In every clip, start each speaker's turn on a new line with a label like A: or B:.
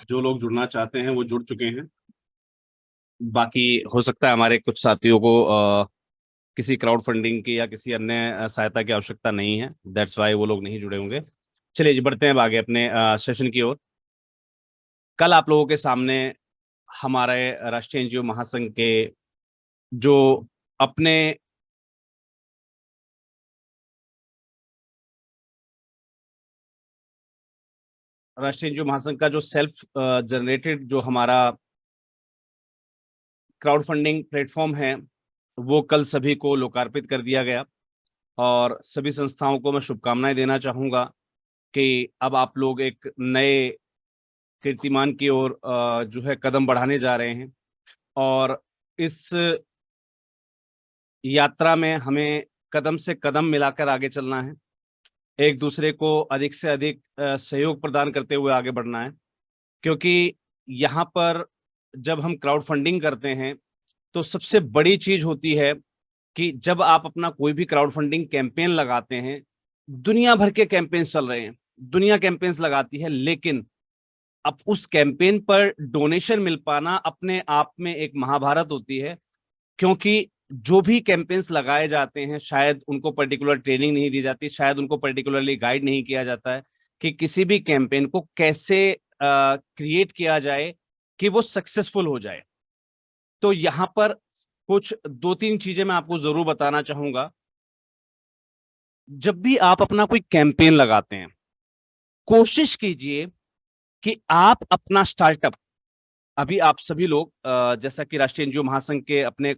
A: जो लोग जुड़ना चाहते हैं वो जुड़ चुके हैं। बाकी हो सकता है हमारे कुछ साथियों को किसी क्राउड फंडिंग की या किसी अन्य सहायता की आवश्यकता नहीं है, दैट्स वाई वो लोग नहीं जुड़े होंगे। चलिए जी, बढ़ते हैं अब आगे अपने सेशन की ओर। कल आप लोगों के सामने हमारे राष्ट्रीय एनजीओ महासंघ के जो अपने राष्ट्रीय एनजीओ महासंघ का जो सेल्फ जनरेटेड जो हमारा क्राउड फंडिंग प्लेटफॉर्म है, वो कल सभी को लोकार्पित कर दिया गया। और सभी संस्थाओं को मैं शुभकामनाएं देना चाहूंगा कि अब आप लोग एक नए कीर्तिमान की ओर जो है कदम बढ़ाने जा रहे हैं। और इस यात्रा में हमें कदम से कदम मिलाकर आगे चलना है, एक दूसरे को अधिक से अधिक सहयोग प्रदान करते हुए आगे बढ़ना है। क्योंकि यहाँ पर जब हम क्राउड फंडिंग करते हैं तो सबसे बड़ी चीज होती है कि जब आप अपना कोई भी क्राउड फंडिंग कैंपेन लगाते हैं, दुनिया भर के कैंपेन्स चल रहे हैं, दुनिया कैंपेन्स लगाती है, लेकिन अब उस कैंपेन पर डोनेशन मिल पाना अपने आप में एक महाभारत होती है। क्योंकि जो भी कैंपेन्स लगाए जाते हैं, शायद उनको पर्टिकुलर ट्रेनिंग नहीं दी जाती, शायद उनको पर्टिकुलरली गाइड नहीं किया जाता है कि किसी भी कैंपेन को कैसे क्रिएट किया जाए कि वो सक्सेसफुल हो जाए। तो यहाँ पर कुछ दो तीन चीजें मैं आपको जरूर बताना चाहूंगा। जब भी आप अपना कोई कैंपेन लगाते हैं, कोशिश कीजिए कि आप अपना स्टार्टअप, अभी आप सभी लोग जैसा कि राष्ट्रीय एनजीओ महासंघ के अपने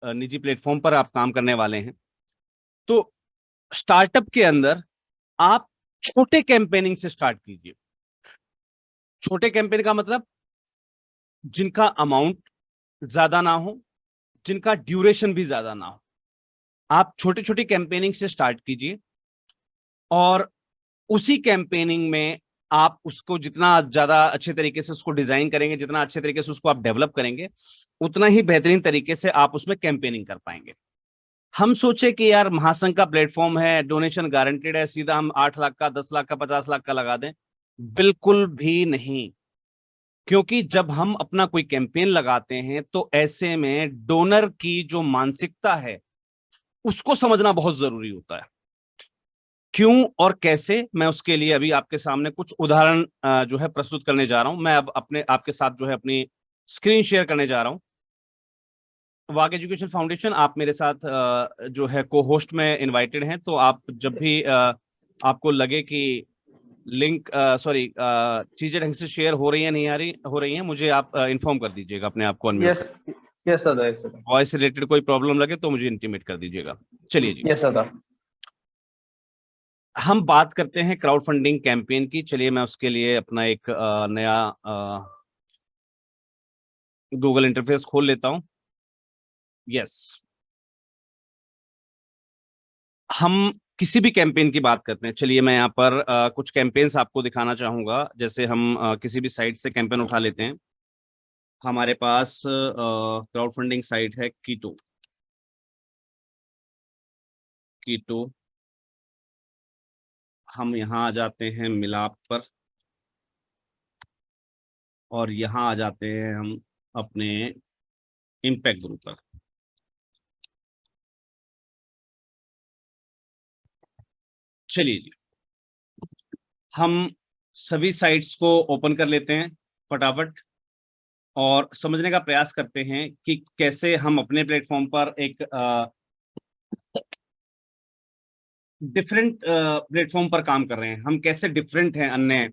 A: निजी प्लेटफॉर्म पर आप काम करने वाले हैं, तो स्टार्टअप के अंदर आप छोटे कैंपेनिंग से स्टार्ट कीजिए। छोटे कैंपेन का मतलब जिनका अमाउंट ज्यादा ना हो, जिनका ड्यूरेशन भी ज्यादा ना हो। आप छोटी छोटी कैंपेनिंग से स्टार्ट कीजिए और उसी कैंपेनिंग में आप उसको जितना ज्यादा अच्छे तरीके से उसको डिजाइन करेंगे, जितना अच्छे तरीके से उसको आप डेवलप करेंगे, उतना ही बेहतरीन तरीके से आप उसमें कैंपेनिंग कर पाएंगे। हम सोचे कि यार महासंघ का प्लेटफॉर्म है, डोनेशन गारंटेड है, सीधा हम 8 लाख का, 10 लाख का, 50 लाख का लगा दें। बिल्कुल भी नहीं। क्योंकि जब हम अपना कोई कैंपेन लगाते हैं तो ऐसे में डोनर की जो मानसिकता है उसको समझना बहुत जरूरी होता है। क्यों और कैसे, मैं उसके लिए अभी आपके सामने कुछ उदाहरण जो है प्रस्तुत करने जा रहा हूं। मैं अब अपने आपके साथ जो है अपनी स्क्रीन शेयर करने जा रहा हूं। वाग एजुकेशन फाउंडेशन, आप मेरे साथ जो है को होस्ट में इनवाइटेड हैं, तो आप जब भी आपको लगे कि लिंक सॉरी चीजें ढंग से शेयर हो रही है नहीं आ रही हो रही हैं, मुझे आप इन्फॉर्म कर दीजिएगा अपने आप को अनम्यूट
B: यस,
A: कर।
B: यस सदा, यस सदा,
A: वॉइस से रिलेटेड कोई प्रॉब्लम लगे तो मुझे इंटीमेट कर दीजिएगा। चलिए जी,
B: यस सदा।
A: हम बात करते हैं क्राउड फंडिंग कैंपेन की। चलिए मैं उसके लिए अपना एक नया गूगल इंटरफेस खोल लेता हूं। यस, हम किसी भी कैंपेन की बात करते हैं। चलिए मैं यहाँ पर कुछ कैंपेन्स आपको दिखाना चाहूंगा। जैसे हम किसी भी साइट से कैंपेन उठा लेते हैं। हमारे पास क्राउड फंडिंग साइट है कीटो। कीटो, हम यहाँ आ जाते हैं मिलाप पर, और यहाँ आ जाते हैं हम अपने इम्पैक्ट ग्रुप पर। चलिए जी, हम सभी साइट्स को ओपन कर लेते हैं फटाफट और समझने का प्रयास करते हैं कि कैसे हम अपने प्लेटफॉर्म पर एक डिफरेंट प्लेटफॉर्म पर काम कर रहे हैं। हम कैसे डिफरेंट हैं अन्य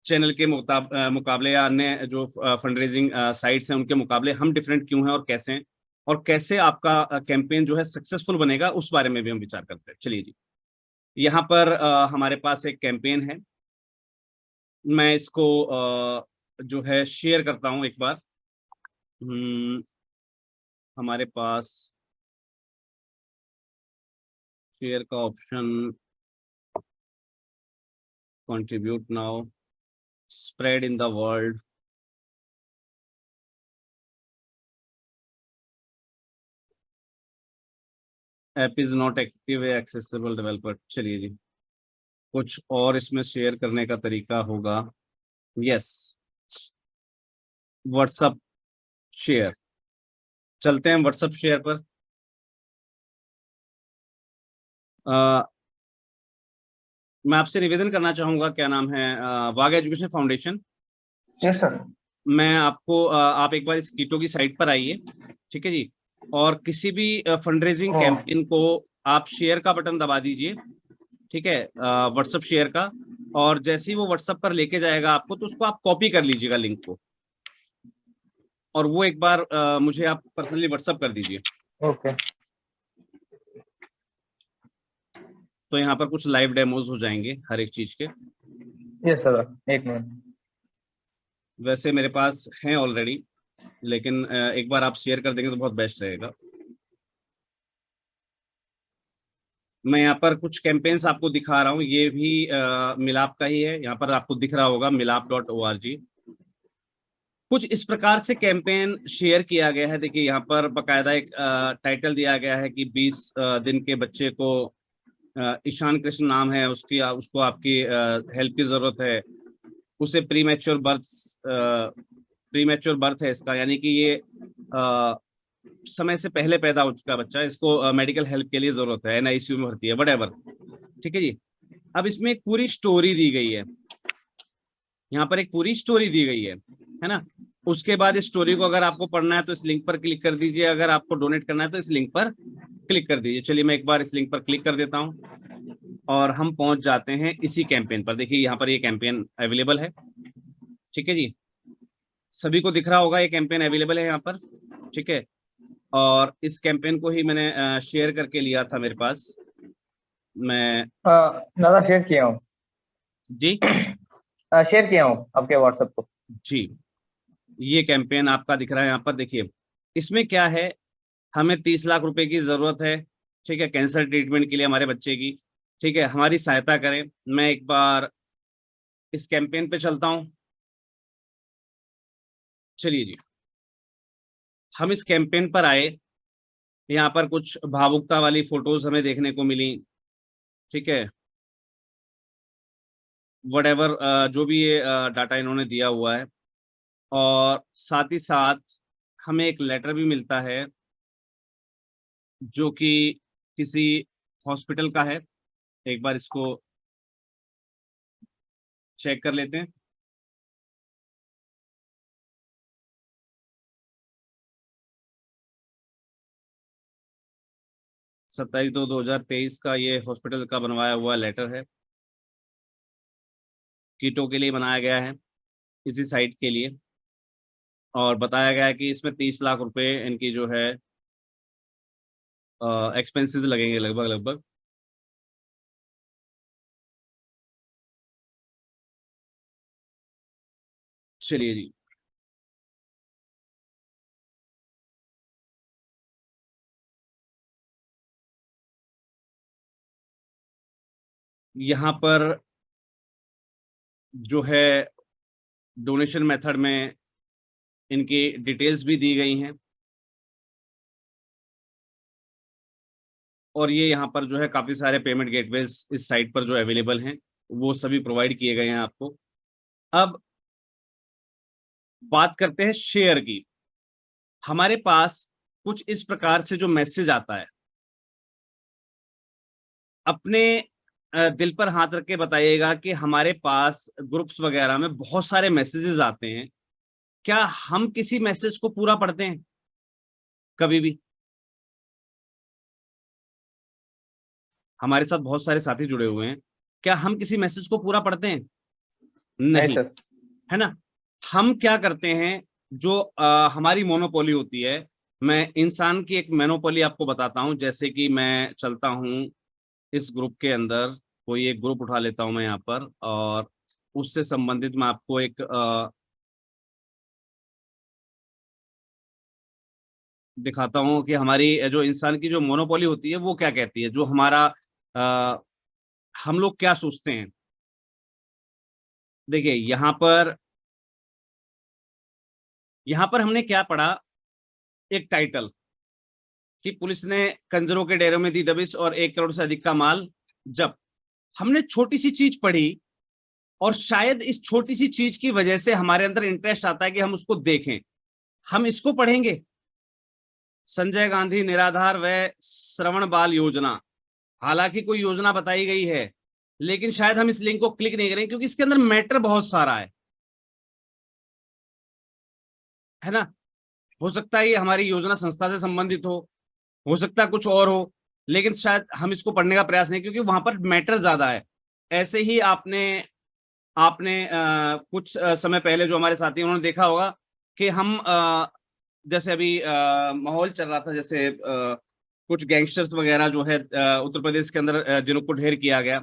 A: चैनल के मुकाबले या अन्य जो फंड रेजिंग साइट्स हैं उनके मुकाबले हम डिफरेंट क्यों हैं और कैसे हैं, और कैसे आपका कैंपेन जो है सक्सेसफुल बनेगा, उस बारे में भी हम विचार करते हैं। चलिए जी, यहाँ पर हमारे पास एक कैंपेन है। मैं इसको जो है शेयर करता हूँ एक बार। हम्म, हमारे पास शेयर का option, contribute now, spread in the world, app is not active accessible developer. चलिए जी, कुछ और इसमें शेयर करने का तरीका होगा। Yes, WhatsApp share. चलते हैं व्हाट्सअप शेयर पर। अ, मैं आपसे निवेदन करना चाहूंगा, क्या नाम है, वाग एजुकेशन फाउंडेशन।
B: Yes sir.
A: मैं आपको आप एक बार इस कीटो की साइट पर आइए, ठीक है जी, और किसी भी फंड रेजिंग कैंपेन को आप शेयर का बटन दबा दीजिए, ठीक है, व्हाट्सअप शेयर का। और जैसे ही वो व्हाट्सअप पर लेके जाएगा आपको, तो उसको आप कॉपी कर लीजिएगा लिंक को, और वो एक बार मुझे आप पर्सनली व्हाट्सअप कर दीजिए।
B: ओके।
A: तो यहाँ पर कुछ लाइव डेमोज हो जाएंगे हर एक चीज के।
B: यस सर, एक मिनट।
A: वैसे मेरे पास हैं ऑलरेडी, लेकिन एक बार आप शेयर कर देंगे तो बहुत बेस्ट रहेगा। मैं यहाँ पर कुछ कैंपेन्स आपको दिखा रहा हूँ, ये भी मिलाप का ही है। यहाँ पर आपको दिख रहा होगा milap.org। कुछ इस प्रकार से कैंपेन शेयर किया गया है। देखिए यहाँ पर बकायदा एक टाइटल दिया गया है कि 20 दिन के बच्चे को, ईशान कृष्ण नाम है उसकी, उसको आपकी हेल्प की जरूरत है। उसे प्रीमेच्योर बर्थ है इसका, यानी कि ये समय से पहले पैदा हो चुका बच्चा, इसको मेडिकल हेल्प के लिए जरूरत है, एनआईसीयू में भर्ती है, वट। ठीक है जी। अब इसमें एक पूरी स्टोरी दी गई है, यहाँ पर एक पूरी स्टोरी दी गई है ना। उसके बाद इस स्टोरी को अगर आपको पढ़ना है तो इस लिंक पर क्लिक कर दीजिए, अगर आपको डोनेट करना है तो इस लिंक पर क्लिक कर दीजिए। चलिए मैं एक बार इस लिंक पर क्लिक कर देता हूँ और हम पहुंच जाते हैं इसी कैंपेन पर। देखिए यहाँ पर ये कैंपेन अवेलेबल है, ठीक है जी, सभी को दिख रहा होगा ये कैंपेन अवेलेबल है यहाँ पर, ठीक है। और इस कैंपेन को ही मैंने शेयर करके लिया था मेरे पास। मैं
B: दादा शेयर किया हूँ
A: जी,
B: शेयर किया हूँ आपके व्हाट्सएप को
A: जी। ये कैंपेन आपका दिख रहा है यहाँ पर। देखिए इसमें क्या है, हमें 30 लाख रुपए की जरूरत है, ठीक है, कैंसर ट्रीटमेंट के लिए हमारे बच्चे की, ठीक है, हमारी सहायता करें। मैं एक बार इस कैंपेन पे चलता हूं। चलिए जी, हम इस कैंपेन पर आए। यहाँ पर कुछ भावुकता वाली फोटोज हमें देखने को मिली, ठीक है, वट, जो भी ये डाटा इन्होंने दिया हुआ है। और साथ ही साथ हमें एक लेटर भी मिलता है जो कि किसी हॉस्पिटल का है। एक बार इसको चेक कर लेते हैं। 27/2/2023 का ये हॉस्पिटल का बनवाया हुआ लेटर है, कीटो के लिए बनाया गया है, इसी साइट के लिए। और बताया गया है कि इसमें 30 लाख रुपए इनकी जो है एक्सपेंसेस लगेंगे लगभग लगभग। चलिए जी, यहाँ पर जो है डोनेशन मेथड में इनकी डिटेल्स भी दी गई हैं, और ये यहाँ पर जो है काफ़ी सारे पेमेंट गेटवेज इस साइट पर जो अवेलेबल हैं वो सभी प्रोवाइड किए गए हैं आपको। अब बात करते हैं शेयर की। हमारे पास कुछ इस प्रकार से जो मैसेज आता है, अपने दिल पर हाथ रख के बताइएगा कि हमारे पास ग्रुप्स वगैरह में बहुत सारे मैसेजेस आते हैं, क्या हम किसी मैसेज को पूरा पढ़ते हैं कभी भी? हमारे साथ बहुत सारे साथी जुड़े हुए हैं, क्या हम किसी मैसेज को पूरा पढ़ते हैं?
B: नहीं
A: नहीं,
B: सर।
A: है ना। हम क्या करते हैं, जो हमारी मोनोपोली होती है, मैं इंसान की एक मोनोपोली आपको बताता हूं। जैसे कि मैं चलता हूं इस ग्रुप के अंदर, कोई एक ग्रुप उठा लेता हूं मैं यहाँ पर, और उससे संबंधित मैं आपको एक दिखाता हूं कि हमारी जो इंसान की जो मोनोपोली होती है वो क्या कहती है, जो हमारा अ, हम लोग क्या सोचते हैं। देखिए यहाँ पर हमने क्या पढ़ा, एक टाइटल कि पुलिस ने कंजरों के डेरों में दी दबिश और 1 करोड़ से अधिक का माल जब्त। हमने छोटी सी चीज पढ़ी और शायद इस छोटी सी चीज की वजह से हमारे अंदर इंटरेस्ट आता है कि हम उसको देखें, हम इसको पढ़ेंगे, संजय गांधी निराधार व श्रवण बाल योजना। हालांकि कोई योजना बताई गई है, लेकिन शायद हम इस लिंक को क्लिक नहीं करेंगे क्योंकि इसके अंदर मैटर बहुत सारा है ना। हो सकता है ये हमारी योजना संस्था से संबंधित हो सकता है कुछ और हो, लेकिन शायद हम इसको पढ़ने का प्रयास नहीं, क्योंकि वहां पर मैटर ज्यादा है। ऐसे ही आपने आपने कुछ समय पहले जो हमारे साथी उन्होंने देखा होगा कि हम जैसे अभी माहौल चल रहा था, जैसे कुछ गैंगस्टर्स वगैरह जो है उत्तर प्रदेश के अंदर जिनको ढेर किया गया,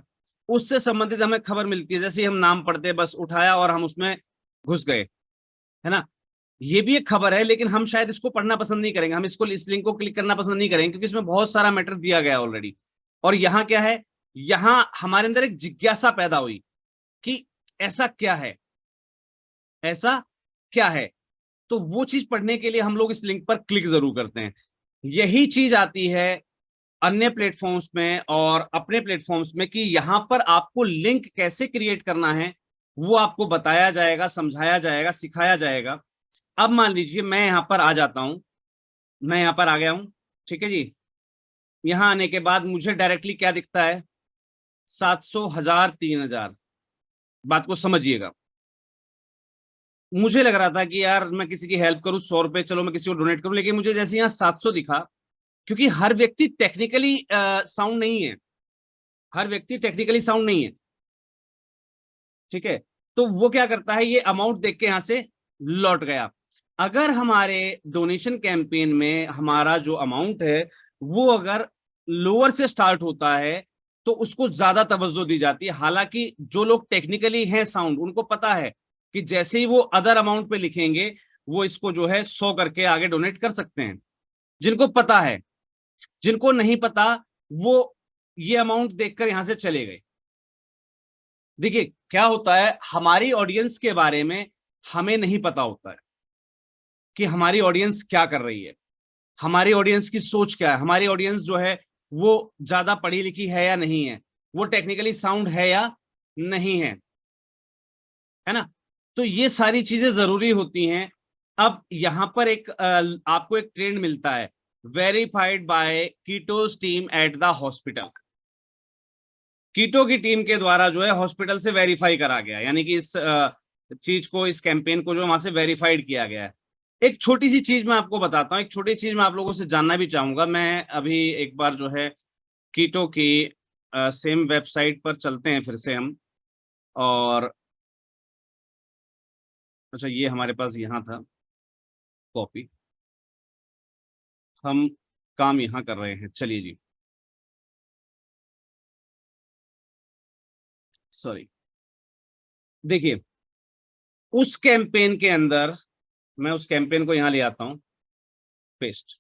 A: उससे संबंधित हमें खबर मिलती है। जैसे ही हम नाम पढ़ते बस उठाया और हम उसमें घुस गए, है ना। ये भी एक खबर है, लेकिन हम शायद इसको पढ़ना पसंद नहीं करेंगे, हम इसको इस लिंक को क्लिक करना पसंद नहीं करेंगे, क्योंकि इसमें बहुत सारा मैटर दिया गया है ऑलरेडी। और यहाँ क्या है, यहाँ हमारे अंदर एक जिज्ञासा पैदा हुई कि ऐसा क्या है, ऐसा क्या है। तो वो चीज पढ़ने के लिए हम लोग इस लिंक पर क्लिक जरूर करते हैं। यही चीज आती है अन्य प्लेटफॉर्म्स में और अपने प्लेटफॉर्म्स में कि यहां पर आपको लिंक कैसे क्रिएट करना है वो आपको बताया जाएगा, समझाया जाएगा, सिखाया जाएगा। अब मान लीजिए मैं यहां पर आ जाता हूं, मैं यहां पर आ गया हूं, ठीक है जी। यहां आने के बाद मुझे डायरेक्टली क्या दिखता है, 700, 1000, 3000। बात को समझिएगा। मुझे लग रहा था कि यार मैं किसी की हेल्प करूं, 100 रुपए चलो मैं किसी को डोनेट करूं, लेकिन मुझे जैसे यहाँ 700 दिखा, क्योंकि हर व्यक्ति टेक्निकली साउंड नहीं है, हर व्यक्ति टेक्निकली साउंड नहीं है, ठीक है। तो वो क्या करता है, ये अमाउंट देख के यहां से लौट गया। अगर हमारे डोनेशन कैंपेन में हमारा जो अमाउंट है वो अगर लोअर से स्टार्ट होता है तो उसको ज्यादा तवज्जो दी जाती है। हालांकि जो लोग टेक्निकली हैं साउंड, उनको पता है कि जैसे ही वो अदर अमाउंट पे लिखेंगे वो इसको जो है 100 करके आगे डोनेट कर सकते हैं, जिनको पता है। जिनको नहीं पता वो ये अमाउंट देखकर यहां से चले गए। देखिए क्या होता है, हमारी ऑडियंस के बारे में हमें नहीं पता होता है कि हमारी ऑडियंस क्या कर रही है, हमारी ऑडियंस की सोच क्या है, हमारी ऑडियंस जो है वो ज्यादा पढ़ी लिखी है या नहीं है, वो टेक्निकली साउंड है या नहीं है ना। तो ये सारी चीजें जरूरी होती हैं। अब यहां पर एक आपको एक ट्रेंड मिलता है, verified by Ketto's team at the hospital. Ketto की टीम के द्वारा जो है हॉस्पिटल से वेरीफाई करा गया, यानी कि इस चीज को, इस कैंपेन को जो वहां से वेरीफाइड किया गया है। एक छोटी सी चीज मैं आपको बताता हूँ, एक छोटी चीज मैं आप लोगों से जानना भी चाहूंगा। मैं अभी एक बार जो है कीटो की सेम वेबसाइट पर चलते हैं फिर से हम, और अच्छा ये हमारे पास यहाँ था कॉपी, हम काम यहाँ कर रहे हैं, चलिए जी, सॉरी। देखिए उस कैंपेन के अंदर, मैं उस कैंपेन को यहां ले आता हूं, पेस्ट।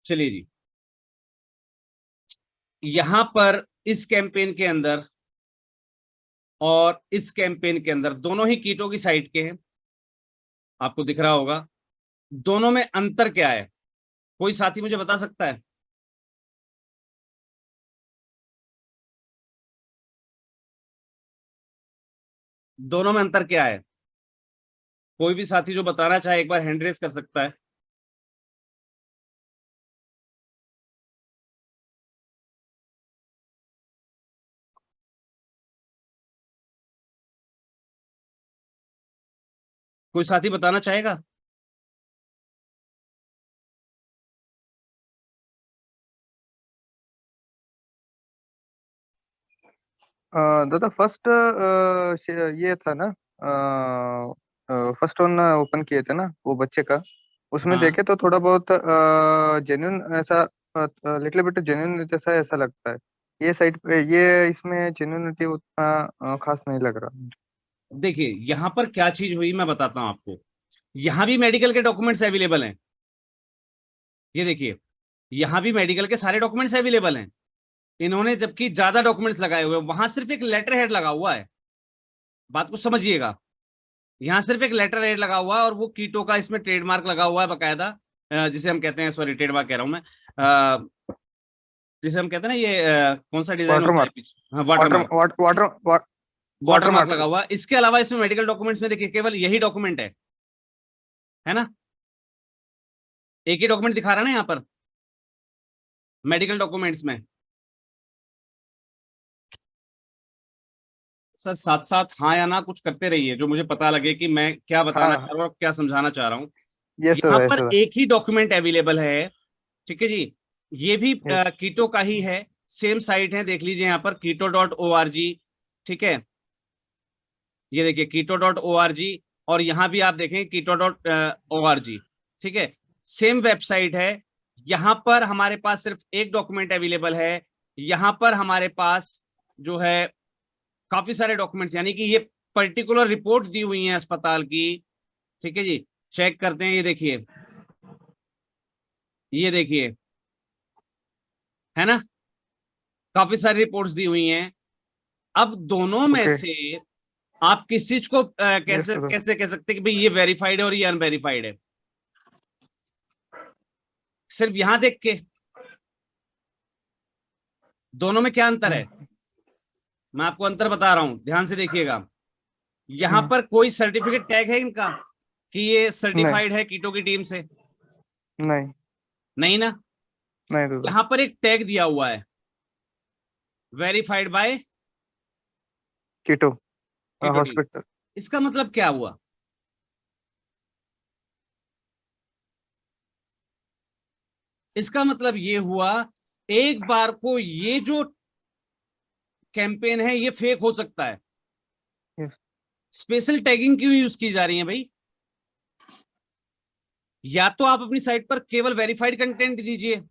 A: चलिए जी, यहां पर इस कैंपेन के अंदर और इस कैंपेन के अंदर दोनों ही कीटो की साइट के हैं, आपको दिख रहा होगा। दोनों में अंतर क्या है, कोई साथी मुझे बता सकता है? दोनों में अंतर क्या है? कोई भी साथी जो बताना चाहे एक बार हैंड रेज कर सकता है। कोई साथी बताना चाहेगा?
C: दादा फर्स्ट ये था ना, फर्स्ट वन ओपन किए थे ना वो बच्चे का, उसमें
A: हाँ
C: देखे तो थोड़ा बहुत जेन्युइन ऐसा, लिटिल बिट जेन्युइन जैसा ऐसा लगता है। ये साइड पे ये इसमें जेन्युइनिटी उतना खास नहीं लग रहा।
A: देखिए यहां पर क्या चीज हुई मैं बताता हूं आपको। यहां भी मेडिकल के डॉक्यूमेंट्स अवेलेबल हैं, ये देखिए यहां भी मेडिकल के सारे डॉक्यूमेंट्स अवेलेबल हैं। इन्होंने जबकि ज्यादा डॉक्यूमेंट्स लगाए हुए हैं, वहां सिर्फ एक लेटर हेड लगा हुआ है। बात को समझिएगा, यहां सिर्फ एक लेटर हेड लगा हुआ है और वो कीटो का इसमें ट्रेडमार्क लगा हुआ है बकायदा, जिसे हम कहते हैं, सॉरी ट्रेडमार्क कह रहा हूं मैं, जिसे हम कहते हैं ना, ये कौन सा डिजाइन होता है
C: वाटरमार्क,
A: पीछे, हाँ वाटरमार्क,
C: वाटरमार्क
A: वाटरमार्क लगा हुआ। इसके अलावा इसमें मेडिकल डॉक्यूमेंट्स में देखिए केवल यही डॉक्यूमेंट है ना, एक ही डॉक्यूमेंट दिखा रहा है ना यहाँ पर मेडिकल डॉक्यूमेंट्स में। सर साथ साथ हाँ या ना कुछ करते रहिए, जो मुझे पता लगे कि मैं क्या बताना चाह
C: हाँ,
A: रहा हूँ और क्या समझाना चाह रहा हूँ।
C: यस
A: यहाँ
C: सर, यस
A: पर
C: सर,
A: एक ही डॉक्यूमेंट अवेलेबल है, ठीक है जी, ये भी
C: यस,
A: कीटो का ही है, सेम साइट है, देख लीजिए यहाँ पर keto.org, ठीक है, ये देखिए keto.org, और यहाँ भी आप देखें keto.org, ठीक है, सेम वेबसाइट है। यहाँ पर हमारे पास सिर्फ एक डॉक्यूमेंट अवेलेबल है, यहाँ पर हमारे पास जो है काफी सारे डॉक्यूमेंट्स, यानी कि ये पर्टिकुलर रिपोर्ट दी हुई है अस्पताल की, ठीक है जी, चेक करते हैं, ये देखिए, ये देखिए, है ना, काफी सारी रिपोर्ट्स दी हुई हैं। अब दोनों में
C: ओके,
A: से आप किस चीज को
C: यस
A: कैसे
C: सर,
A: कैसे कह सकते हैं कि भाई ये वेरीफाइड है और ये अनवेरीफाइड है, सिर्फ यहां देख के? दोनों में क्या अंतर है, मैं आपको अंतर बता रहा हूं, ध्यान से देखिएगा। यहां पर कोई सर्टिफिकेट टैग है इनका कि ये
C: नहीं,
A: सर्टिफाइड है कीटो की टीम से?
C: नहीं,
A: नहीं ना।
C: नहीं दादा,
A: यहां पर एक टैग दिया हुआ है, वेरीफाइड बाय
C: कीटो
A: कीटो टीम।
C: हॉस्पिटल।
A: इसका मतलब क्या हुआ? इसका मतलब ये हुआ, एक बार को ये जो कैंपेन है ये फेक हो सकता है।
C: यस,
A: स्पेशल टैगिंग क्यों यूज की जा रही है भाई? या तो आप अपनी साइट पर केवल वेरीफाइड कंटेंट दीजिए,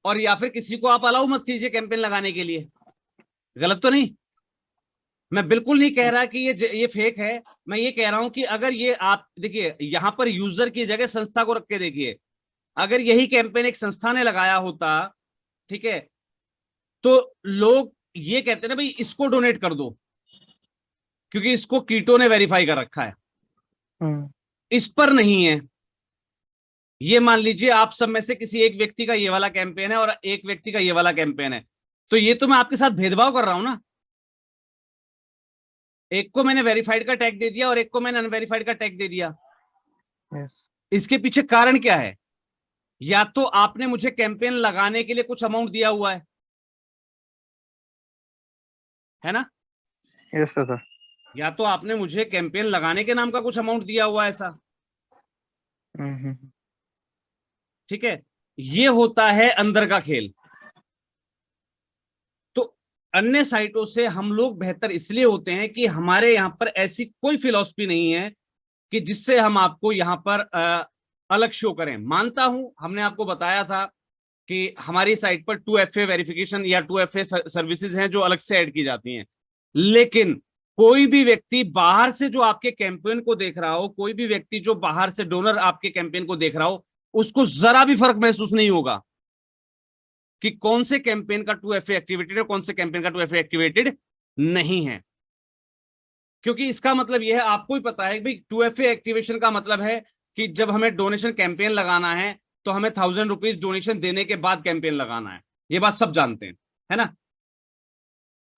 A: और या फिर किसी को आप अलाउ मत कीजिए कैंपेन लगाने के लिए। गलत तो नहीं? मैं बिल्कुल नहीं कह रहा कि ये फेक है, मैं ये कह रहा हूं कि अगर ये आप देखिए, यहां पर यूजर की जगह संस्था को रख के देखिए, अगर यही कैंपेन एक संस्था ने लगाया होता, ठीक है, तो लोग ये कहते हैं ना भाई इसको डोनेट कर दो, क्योंकि इसको कीटो ने वेरीफाई कर रखा है, इस पर नहीं है। ये मान लीजिए आप सब में से किसी एक व्यक्ति का ये वाला कैंपेन है और एक व्यक्ति का ये वाला कैंपेन है, तो ये तो मैं आपके साथ भेदभाव कर रहा हूं ना। एक को मैंने वेरीफाइड का टैग दे दिया और एक को मैंने अनवेरीफाइड का टैग दे दिया।
C: यस,
A: इसके पीछे कारण क्या है? या तो आपने मुझे कैंपेन लगाने के लिए कुछ अमाउंट दिया हुआ है ना,
C: यस दादा,
A: या तो आपने मुझे कैंपेन लगाने के नाम का कुछ अमाउंट दिया हुआ है ऐसा, ठीक है, ये होता है अंदर का खेल। तो अन्य साइटों से हम लोग बेहतर इसलिए होते हैं कि हमारे यहां पर ऐसी कोई फिलॉसफी नहीं है कि जिससे हम आपको यहां पर अलग शो करें। मानता हूं, हमने आपको बताया था कि हमारी साइट पर 2FA वेरिफिकेशन या 2FA सर्विसेज हैं जो अलग से ऐड की जाती हैं, लेकिन कोई भी व्यक्ति बाहर से जो आपके कैंपेन को देख रहा हो, कोई भी व्यक्ति जो बाहर से डोनर आपके कैंपेन को देख रहा हो, उसको जरा भी फर्क महसूस नहीं होगा कि कौन से कैंपेन का 2FA एक्टिवेटेड है, कौन से कैंपेन का 2FA एक्टिवेटेड नहीं है। क्योंकि इसका मतलब यह है, आपको ही पता है भाई 2FA एक्टिवेशन का मतलब है कि जब हमें डोनेशन कैंपेन लगाना है तो हमें 1000 रुपीज डोनेशन देने के बाद कैंपेन लगाना है, ये बात सब जानते हैं, है ना।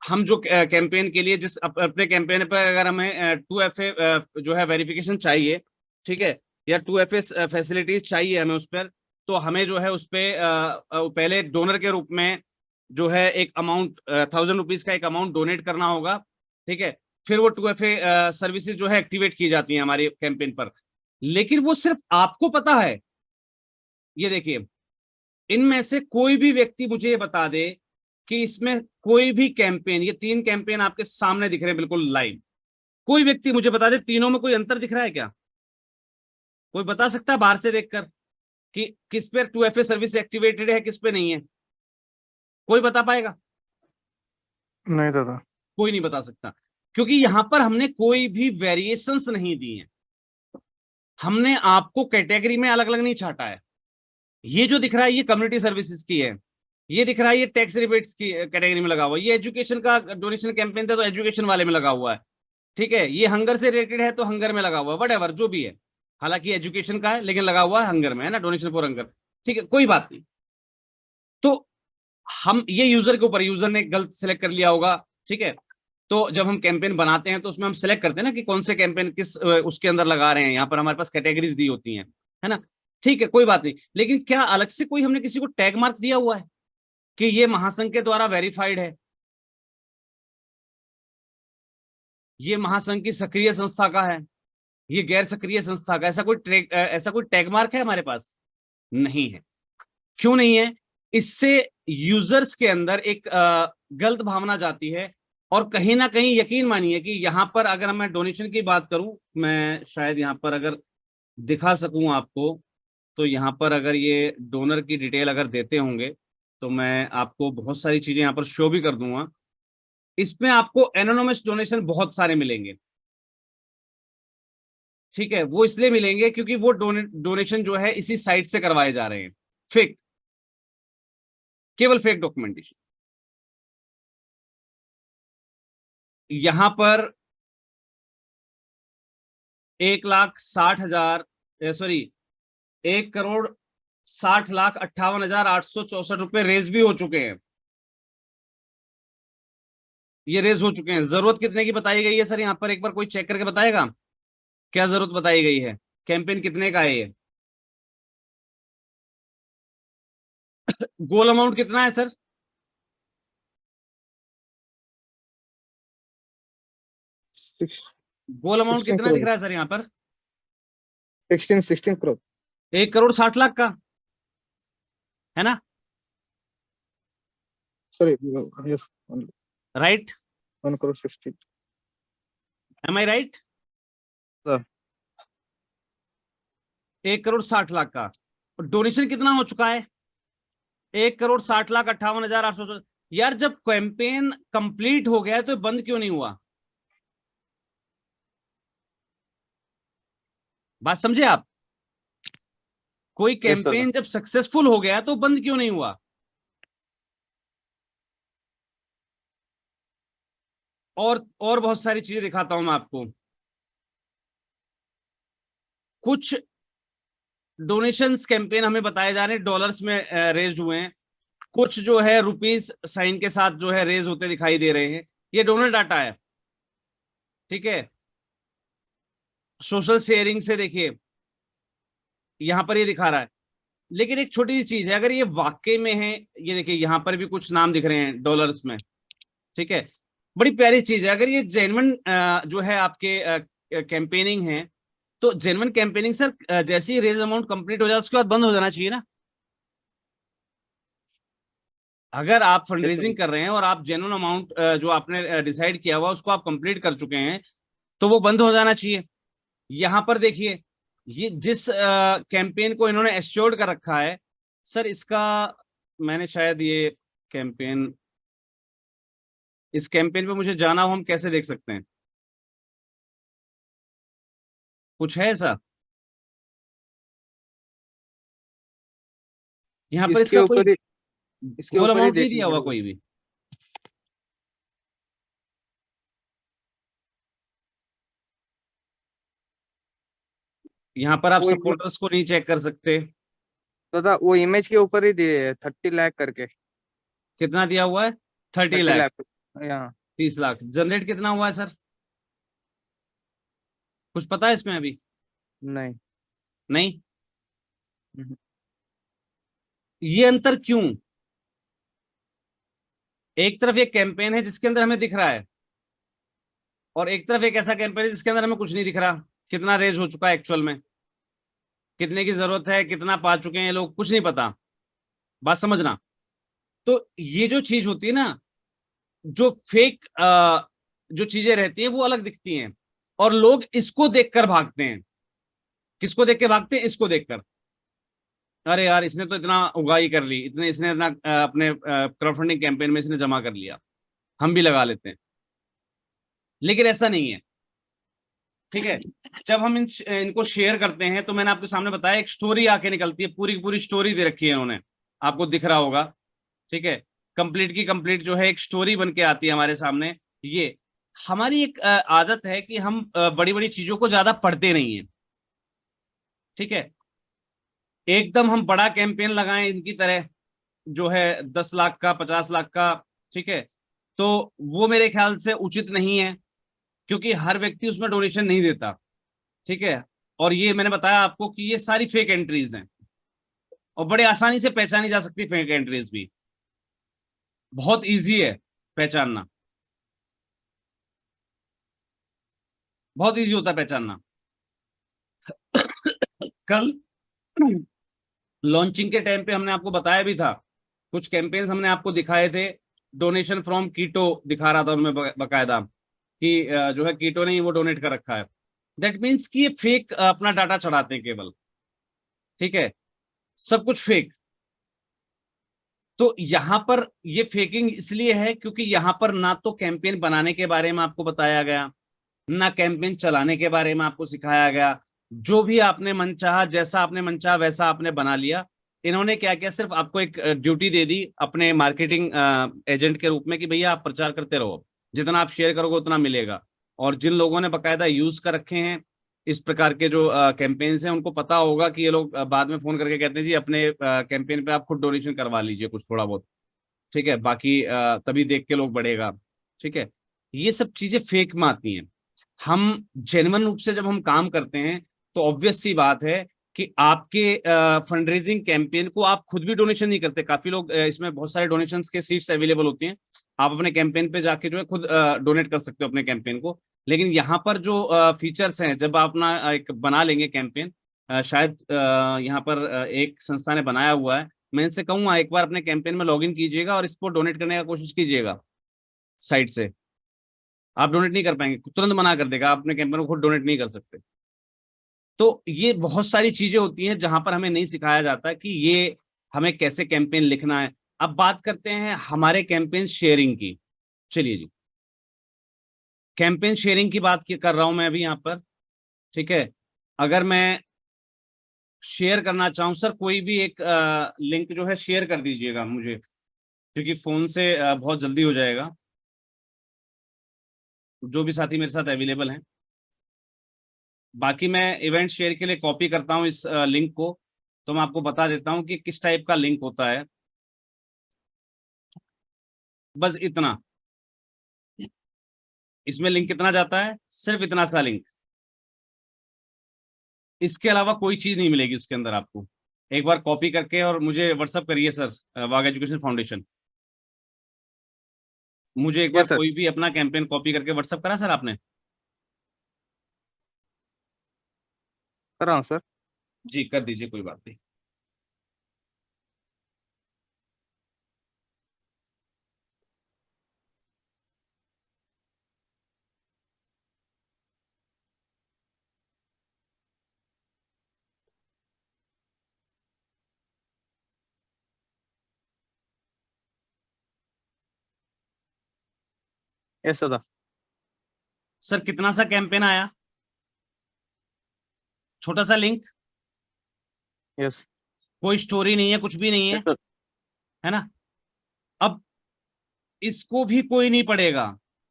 A: हम जो कैंपेन के लिए जिस अपने कैंपेन पर अगर हमें 2FA जो है वेरिफिकेशन चाहिए, ठीक है, या 2FA फैसिलिटीज चाहिए हमें उस पर, तो हमें जो है उस पर पहले डोनर के रूप में जो है एक अमाउंट 1000 रुपीज का एक अमाउंट डोनेट करना होगा, ठीक है, फिर वो 2FA सर्विसेज जो है एक्टिवेट की जाती है हमारे कैंपेन पर। लेकिन वो सिर्फ आपको पता है। ये देखिए, इनमें से कोई भी व्यक्ति मुझे ये बता दे कि इसमें कोई भी कैंपेन, ये 3 कैंपेन आपके सामने दिख रहे हैं बिल्कुल लाइव, कोई व्यक्ति मुझे बता दे तीनों में कोई अंतर दिख रहा है क्या? कोई बता सकता है बाहर से देखकर कि किस पे 2FA सर्विस एक्टिवेटेड है, किस पे नहीं है? कोई बता पाएगा?
C: नहीं दादा,
A: कोई नहीं बता सकता, क्योंकि यहां पर हमने कोई भी वेरिएशंस नहीं दी है, हमने आपको कैटेगरी में अलग अलग नहीं छाटा है। ये जो दिख रहा है ये कम्युनिटी सर्विसेज की है, ये दिख रहा है ये टैक्स रिबेट्स की कैटेगरी में लगा हुआ है, ये एजुकेशन का डोनेशन कैंपेन था तो एजुकेशन वाले में लगा हुआ है, ठीक है, ये हंगर से रिलेटेड है तो हंगर में लगा हुआ है, वट एवर जो भी है, हालांकि एजुकेशन का है लेकिन लगा हुआ है हंगर में, है ना, डोनेशन फॉर हंगर। ठीक है, कोई बात नहीं। तो हम ये यूजर के ऊपर, यूजर ने गलत सेलेक्ट कर लिया होगा, ठीक है। तो जब हम कैंपेन बनाते हैं तो उसमें हम सेलेक्ट करते हैं ना कि कौन से कैंपेन किस उसके अंदर लगा रहे हैं। यहाँ पर हमारे पास कैटेगरीज दी होती हैं, है ना। ठीक है, कोई बात नहीं। लेकिन क्या अलग से कोई हमने किसी को टैग मार्क दिया हुआ है कि ये महासंघ के द्वारा वेरीफाइड है, ये महासंघ की सक्रिय संस्था का है, ये गैर सक्रिय संस्था का, ऐसा कोई टैग मार्क है हमारे पास? नहीं है। क्यों नहीं है? इससे यूजर्स के अंदर एक गलत भावना जाती है। और कहीं ना कहीं यकीन मानिए कि यहां पर अगर मैं डोनेशन की बात करूं, मैं शायद यहां पर अगर दिखा सकूं आपको, तो यहां पर अगर ये डोनर की डिटेल अगर देते होंगे तो मैं आपको बहुत सारी चीजें यहां पर शो भी कर दूंगा। इसमें आपको एनोनिमस डोनेशन बहुत सारे मिलेंगे, ठीक है। वो इसलिए मिलेंगे क्योंकि वो डोनेशन जो है इसी साइट से करवाए जा रहे हैं, फेक, केवल फेक डॉक्यूमेंटेशन। यहां पर 1,60,000 सॉरी 1,60,58,864 रेज भी हो चुके हैं। ये रेज हो चुके हैं। जरूरत कितने की बताई गई है सर? यहाँ पर एक बार कोई चेक करके बताएगा क्या जरूरत बताई गई है? कैंपेन कितने का है ये? गोल अमाउंट कितना है सर? गोल अमाउंट
C: 16
A: कितना दिख
C: करोड़
A: रहा है सर यहाँ पर?
C: 16 करोड़
A: 1,60,00,000 का, है ना?
C: Sorry yes
A: right?
C: 1 crore 60
A: am I right?
C: Sir
A: 1,60,00,000 का। डोनेशन कितना हो चुका है? 1,60,58,800। यार जब कैंपेन कंप्लीट हो गया है तो बंद क्यों नहीं हुआ? बात समझे आप? कोई कैंपेन जब सक्सेसफुल हो गया तो बंद क्यों नहीं हुआ? और बहुत सारी चीजें दिखाता हूं मैं आपको। कुछ डोनेशंस कैंपेन हमें बताए जा रहे हैं डॉलर्स में रेज्ड हुए हैं, कुछ जो है रुपीस साइन के साथ जो है रेज होते दिखाई दे रहे हैं। ये डोनर डाटा है, ठीक है। सोशल शेयरिंग से देखिए यहां पर ये दिखा रहा है। लेकिन एक छोटी सी चीज है, अगर ये वाकई में है, ये देखिए यहां पर भी कुछ नाम दिख रहे हैं डॉलर्स में, ठीक है। बड़ी प्यारी चीज है। अगर ये जेन्युइन जो है आपके कैंपेनिंग है, तो जेन्युइन कैंपेनिंग सर जैसे ही रेज अमाउंट कंप्लीट हो जाए उसके बाद बंद हो जाना चाहिए ना। अगर आप फंड रेजिंग कर रहे हैं और आप जेन्युइन अमाउंट जो आपने डिसाइड किया हुआ उसको आप कंप्लीट कर चुके हैं, तो वो बंद हो जाना चाहिए। यहां पर देखिए ये जिस कैंपेन को इन्होंने एश्योर्ड कर रखा है सर, इसका मैंने शायद ये कैंपेन, इस कैंपेन पे मुझे जाना हो, हम कैसे देख सकते हैं? कुछ है ऐसा यहाँ पर?
C: इसके
A: इसका कोई
C: ऊपर ही इसके
A: गोल
C: ऊपर ही
A: अमाउंट नहीं दिया
C: देखना
A: हुआ
C: पड़ेगा।
A: कोई भी? यहाँ पर आप
C: वो
A: सपोर्टर्स को नहीं चेक कर सकते।
C: दादा वो इमेज के ऊपर ही दिए 30 लाख करके।
A: कितना दिया हुआ है? 30
C: 30
A: लाख।
C: लाख यहाँ
A: 30 लाख जनरेट कितना हुआ है सर? कुछ पता है इसमें अभी?
C: नहीं।
A: नहीं।
C: हम्म।
A: ये अंतर क्यों? एक तरफ एक कैंपेन है जिसके अंदर हमें दिख रहा है, और एक तरफ एक ऐसा कैंपेन है जिसके अंदर हमें कुछ नहीं दिख रहा। कितना रेज हो चुका है एक्चुअल में, कितने की जरूरत है, कितना पा चुके हैं ये लोग, कुछ नहीं पता। बात समझना। तो ये जो चीज होती है ना, जो फेक जो चीजें रहती हैं वो अलग दिखती हैं, और लोग इसको देखकर भागते हैं। किसको देख के भागते हैं? इसको देखकर। अरे यार इसने तो इतना उगाही कर ली, इतने इसने इतना अपने क्राउड फंडिंग कैंपेन में इसने जमा कर लिया, हम भी लगा लेते हैं। लेकिन ऐसा नहीं है, ठीक है। जब हम इनको शेयर करते हैं तो मैंने आपके सामने बताया एक स्टोरी आके निकलती है, पूरी की पूरी स्टोरी दे रखी है उन्होंने, आपको दिख रहा होगा, ठीक है। कंप्लीट की कंप्लीट जो है एक स्टोरी बन के आती है हमारे सामने। ये हमारी एक आदत है कि हम बड़ी बड़ी चीजों को ज्यादा पढ़ते नहीं है, ठीक है, एकदम हम बड़ा कैंपेन लगाएं इनकी तरह, जो है 10 लाख का, 50 लाख का, ठीक है, तो वो मेरे ख्याल से उचित नहीं है, क्योंकि हर व्यक्ति उसमें डोनेशन नहीं देता। ठीक है, और ये मैंने बताया आपको कि ये सारी फेक एंट्रीज हैं, और बड़े आसानी से पहचानी जा सकती है फेक एंट्रीज भी, बहुत इजी है पहचानना, बहुत इजी होता है पहचानना। कल लॉन्चिंग के टाइम पे हमने आपको बताया भी था, कुछ कैंपेन्स हमने आपको दिखाए थे, डोनेशन फ्रॉम कीटो दिखा रहा था उनमें बकायदा कि जो है कीटो ने ही वो डोनेट कर रखा है। दैट मीन्स कि ये फेक अपना डाटा चढ़ाते हैं केवल, ठीक है, सब कुछ फेक। तो यहां पर ये फेकिंग इसलिए है क्योंकि यहां पर ना तो कैंपेन बनाने के बारे में आपको बताया गया, ना कैंपेन चलाने के बारे में आपको सिखाया गया। जो भी आपने मन चाहा, जैसा आपने मन चाहा वैसा आपने बना लिया। इन्होंने क्या किया, सिर्फ आपको एक ड्यूटी दे दी अपने मार्केटिंग एजेंट के रूप में कि भैया आप प्रचार करते रहो, जितना आप शेयर करोगे उतना मिलेगा। और जिन लोगों ने बकायदा यूज कर रखे हैं इस प्रकार के जो कैंपेन्स हैं, उनको पता होगा कि ये लोग बाद में फोन करके कहते हैं जी अपने कैंपेन पे आप खुद डोनेशन करवा लीजिए कुछ थोड़ा बहुत, ठीक है, बाकी तभी देख के लोग बढ़ेगा। ठीक है, ये सब चीजें फेक में आती हैं। हम जेन्युइन रूप से जब हम काम करते हैं तो ऑब्वियस सी बात है कि आपके फंड रेजिंग कैंपेन को आप खुद भी डोनेशन नहीं करते। काफी लोग इसमें बहुत सारे डोनेशन के सीट्स अवेलेबल होती हैं, आप अपने कैंपेन पे जाके जो है खुद डोनेट कर सकते हो अपने कैंपेन को। लेकिन यहाँ पर जो फीचर्स हैं, जब आप अपना एक बना लेंगे कैंपेन, शायद यहाँ पर एक संस्था ने बनाया हुआ है, मैं इनसे कहूंगा एक बार अपने कैंपेन में लॉगिन कीजिएगा और इसको डोनेट करने का कोशिश कीजिएगा साइट से। आप डोनेट नहीं कर पाएंगे, तुरंत मना कर देगा, आप अपने कैंपेन को खुद डोनेट नहीं कर सकते। तो ये बहुत सारी चीजें होती हैं जहां पर हमें नहीं सिखाया जाता कि ये हमें कैसे कैंपेन लिखना है। अब बात करते हैं हमारे कैंपेन शेयरिंग की। चलिए जी, कैंपेन शेयरिंग की बात कर रहा हूं मैं अभी यहाँ पर। ठीक है, अगर मैं शेयर करना चाहूं, सर कोई भी एक लिंक जो है शेयर कर दीजिएगा मुझे, क्योंकि फोन से बहुत जल्दी हो जाएगा। जो भी साथी मेरे साथ अवेलेबल हैं, बाकी मैं इवेंट शेयर के लिए कॉपी करता हूं इस लिंक को, तो मैं आपको बता देता हूं कि किस टाइप का लिंक होता है। बस इतना, इसमें लिंक कितना जाता है, सिर्फ इतना सा लिंक, इसके अलावा कोई चीज नहीं मिलेगी उसके अंदर आपको। एक बार कॉपी करके और मुझे व्हाट्सअप करिए सर, वाग एजुकेशन फाउंडेशन। मुझे एक बार
C: यस सर।
A: कोई भी अपना कैंपेन कॉपी करके व्हाट्सअप करा सर आपने?
C: कर रहा हूँ सर।
A: जी कर दीजिए, कोई बात नहीं।
C: Yes sir.
A: सर कितना सा कैंपेन आया, छोटा सा लिंक,
C: यस।
A: कोई स्टोरी नहीं है, कुछ भी नहीं है,
C: यस सर।
A: है ना? अब इसको भी कोई नहीं पढ़ेगा,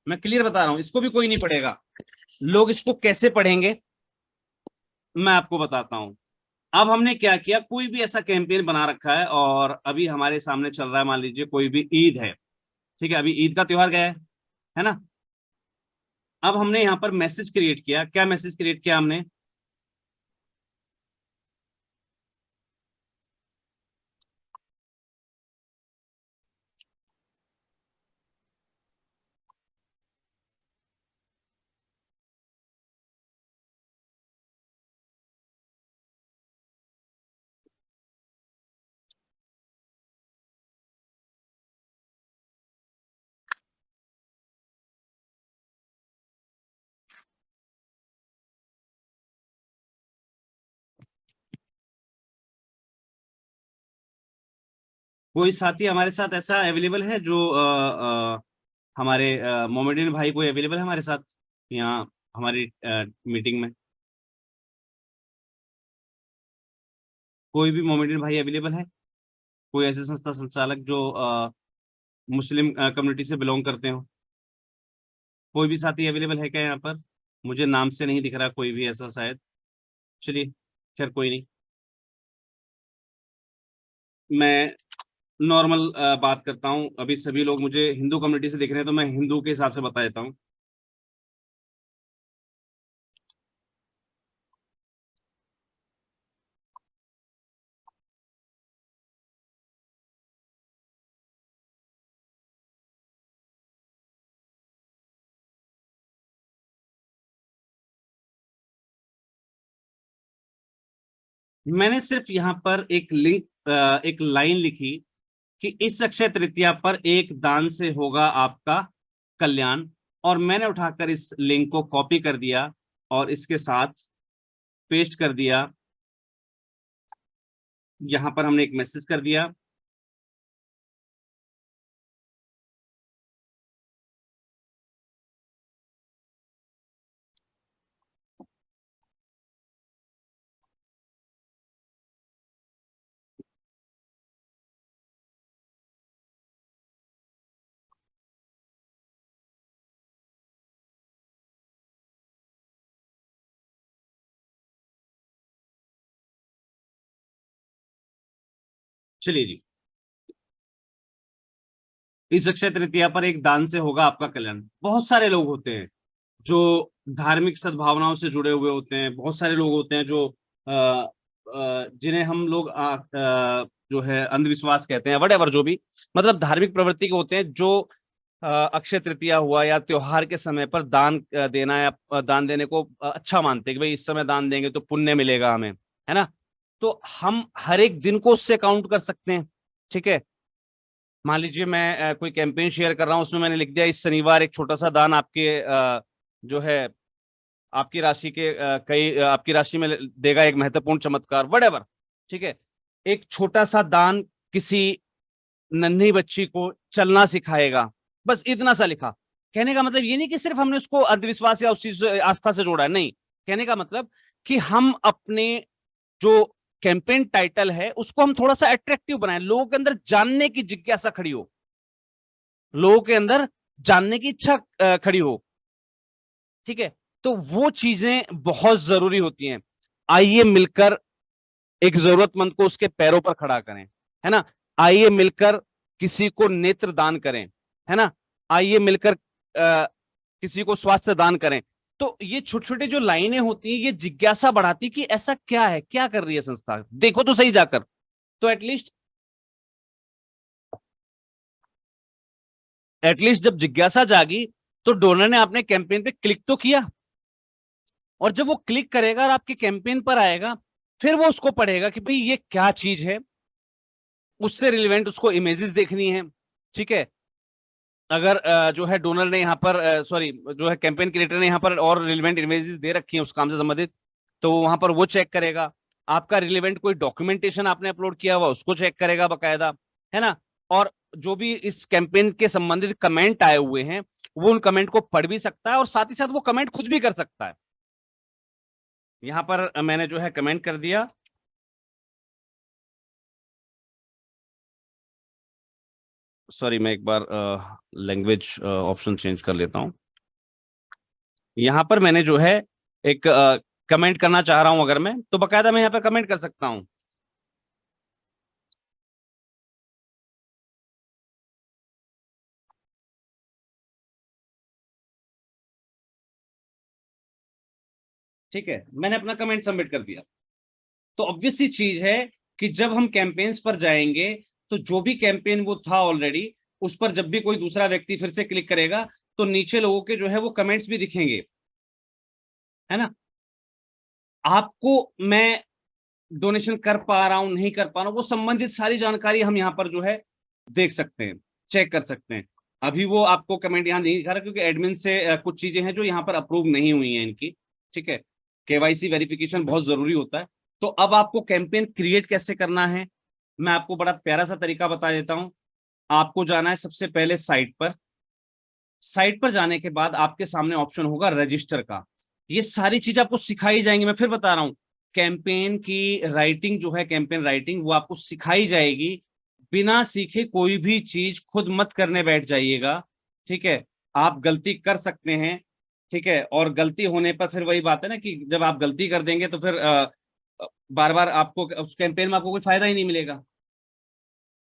A: मैं क्लियर बता रहा हूं, इसको भी कोई नहीं पढ़ेगा। लोग इसको कैसे पढ़ेंगे मैं आपको बताता हूं। अब हमने क्या किया, कोई भी ऐसा कैंपेन बना रखा है और अभी हमारे सामने चल रहा है, मान लीजिए कोई भी ईद है, ठीक है, अभी ईद का त्योहार गया है ना? अब हमने यहाँ पर मैसेज क्रिएट किया। क्या मैसेज क्रिएट किया हमने? कोई साथी हमारे साथ ऐसा अवेलेबल है जो हमारे मोमेडियन भाई कोई अवेलेबल है हमारे साथ यहाँ हमारी मीटिंग में? कोई भी मोमेडियन भाई अवेलेबल है? कोई ऐसी संस्था संचालक जो मुस्लिम कम्युनिटी से बिलोंग करते हो? कोई भी साथी अवेलेबल है क्या यहाँ पर? मुझे नाम से नहीं दिख रहा कोई भी ऐसा शायद। चलिए खैर कोई नहीं, मैं नॉर्मल बात करता हूँ। अभी सभी लोग मुझे हिंदू कम्युनिटी से देख रहे हैं, तो मैं हिंदू के हिसाब से बता देता हूँ। मैंने सिर्फ यहाँ पर एक लिंक, एक लाइन लिखी कि इस अक्षय तृतीया पर एक दान से होगा आपका कल्याण, और मैंने उठाकर इस लिंक को कॉपी कर दिया और इसके साथ पेस्ट कर दिया। यहां पर हमने एक मैसेज कर दिया। चलिए जी, इस अक्षय तृतीया पर एक दान से होगा आपका कल्याण। बहुत सारे लोग होते हैं जो धार्मिक सद्भावनाओं से जुड़े हुए होते हैं, बहुत सारे लोग होते हैं जो जिन्हें हम लोग जो है अंधविश्वास कहते हैं, वटेवर, जो भी मतलब धार्मिक प्रवृत्ति के होते हैं, जो अक्षय तृतीया हुआ या त्योहार के समय पर दान देना या दान देने को अच्छा मानते हैं कि भाई इस समय दान देंगे तो पुण्य मिलेगा हमें, है ना। तो हम हर एक दिन को उससे काउंट कर सकते हैं। ठीक है, मान लीजिए मैं कोई कैंपेन शेयर कर रहा हूं, उसमें मैंने लिख दिया इस शनिवार एक छोटा सा दान आपके जो है आपकी राशि के आपकी राशि में देगा एक महत्वपूर्ण चमत्कार, वटेवर। ठीक है, एक छोटा सा दान किसी नन्ही बच्ची को चलना सिखाएगा, बस इतना सा लिखा। कहने का मतलब ये नहीं कि सिर्फ हमने उसको अंधविश्वास या उस चीज आस्था से जोड़ा है, नहीं। कहने का मतलब कि हम अपने जो कैंपेन टाइटल है उसको हम थोड़ा सा अट्रैक्टिव बनाएं, लोगों के अंदर जानने की जिज्ञासा खड़ी हो, लोगों के अंदर जानने की इच्छा खड़ी हो। ठीक है, तो वो चीजें बहुत जरूरी होती हैं। आइए मिलकर एक जरूरतमंद को उसके पैरों पर खड़ा करें, है ना। आइए मिलकर किसी को नेत्र दान करें, है ना। आइए मिलकर किसी को स्वास्थ्य दान करें। तो ये छोटे छोटे जो लाइनें होती हैं, ये जिज्ञासा बढ़ाती कि ऐसा क्या है, क्या कर रही है संस्था, देखो तो सही जाकर। तो एटलीस्ट जब जिज्ञासा जागी तो डोनर ने आपने कैंपेन पे क्लिक तो किया, और जब वो क्लिक करेगा और आपके कैंपेन पर आएगा, फिर वो उसको पढ़ेगा कि भाई ये क्या चीज है, उससे रिलेवेंट उसको इमेजेस देखनी है। ठीक है, अगर जो है डोनर ने यहाँ पर सॉरी जो है कैंपेन क्रिएटर ने यहाँ पर और रिलेवेंट इमेजेस दे रखी हैं उस काम से संबंधित, तो वहां पर वो चेक करेगा। आपका रिलेवेंट कोई डॉक्यूमेंटेशन आपने अपलोड किया हुआ उसको चेक करेगा बकायदा, है ना। और जो भी इस कैंपेन के संबंधित कमेंट आए हुए हैं, वो उन कमेंट को पढ़ भी सकता है और साथ ही साथ वो कमेंट खुद भी कर सकता है। यहाँ पर मैंने जो है कमेंट कर दिया। सॉरी, मैं एक बार लैंग्वेज ऑप्शन चेंज कर लेता हूँ। यहाँ पर मैंने जो है एक कमेंट करना चाह रहा हूं, अगर मैं तो बकायदा मैं यहाँ पर कमेंट कर सकता हूं। ठीक है, मैंने अपना कमेंट सबमिट कर दिया। तो ऑब्वियस सी चीज है कि जब हम कैंपेन्स पर जाएंगे तो जो भी कैंपेन वो था ऑलरेडी, उस पर जब भी कोई दूसरा व्यक्ति फिर से क्लिक करेगा तो नीचे लोगों के जो है वो कमेंट्स भी दिखेंगे, है ना। आपको मैं डोनेशन कर पा रहा हूं नहीं कर पा रहा हूं, वो संबंधित सारी जानकारी हम यहाँ पर जो है देख सकते हैं, चेक कर सकते हैं। अभी वो आपको कमेंट यहाँ नहीं दिखा रहा क्योंकि एडमिन से कुछ चीजें हैं जो यहाँ पर अप्रूव नहीं हुई हैं इनकी। ठीक है, केवाईसी वेरिफिकेशन बहुत जरूरी होता है। तो अब आपको कैंपेन क्रिएट कैसे करना है, मैं आपको बड़ा प्यारा सा तरीका बता देता हूं। आपको जाना है सबसे पहले साइट पर। साइट पर जाने के बाद आपके सामने ऑप्शन होगा रजिस्टर का। ये सारी चीज आपको सिखाई जाएंगी, मैं फिर बता रहा हूं। कैंपेन की राइटिंग जो है, कैंपेन राइटिंग, वो आपको सिखाई जाएगी। बिना सीखे कोई भी चीज खुद मत करने बैठ जाइएगा। ठीक है, आप गलती कर सकते हैं। ठीक है, और गलती होने पर फिर वही बात है ना कि जब आप गलती कर देंगे तो फिर बार बार आपको उस कैंपेन में आपको कोई फायदा ही नहीं मिलेगा।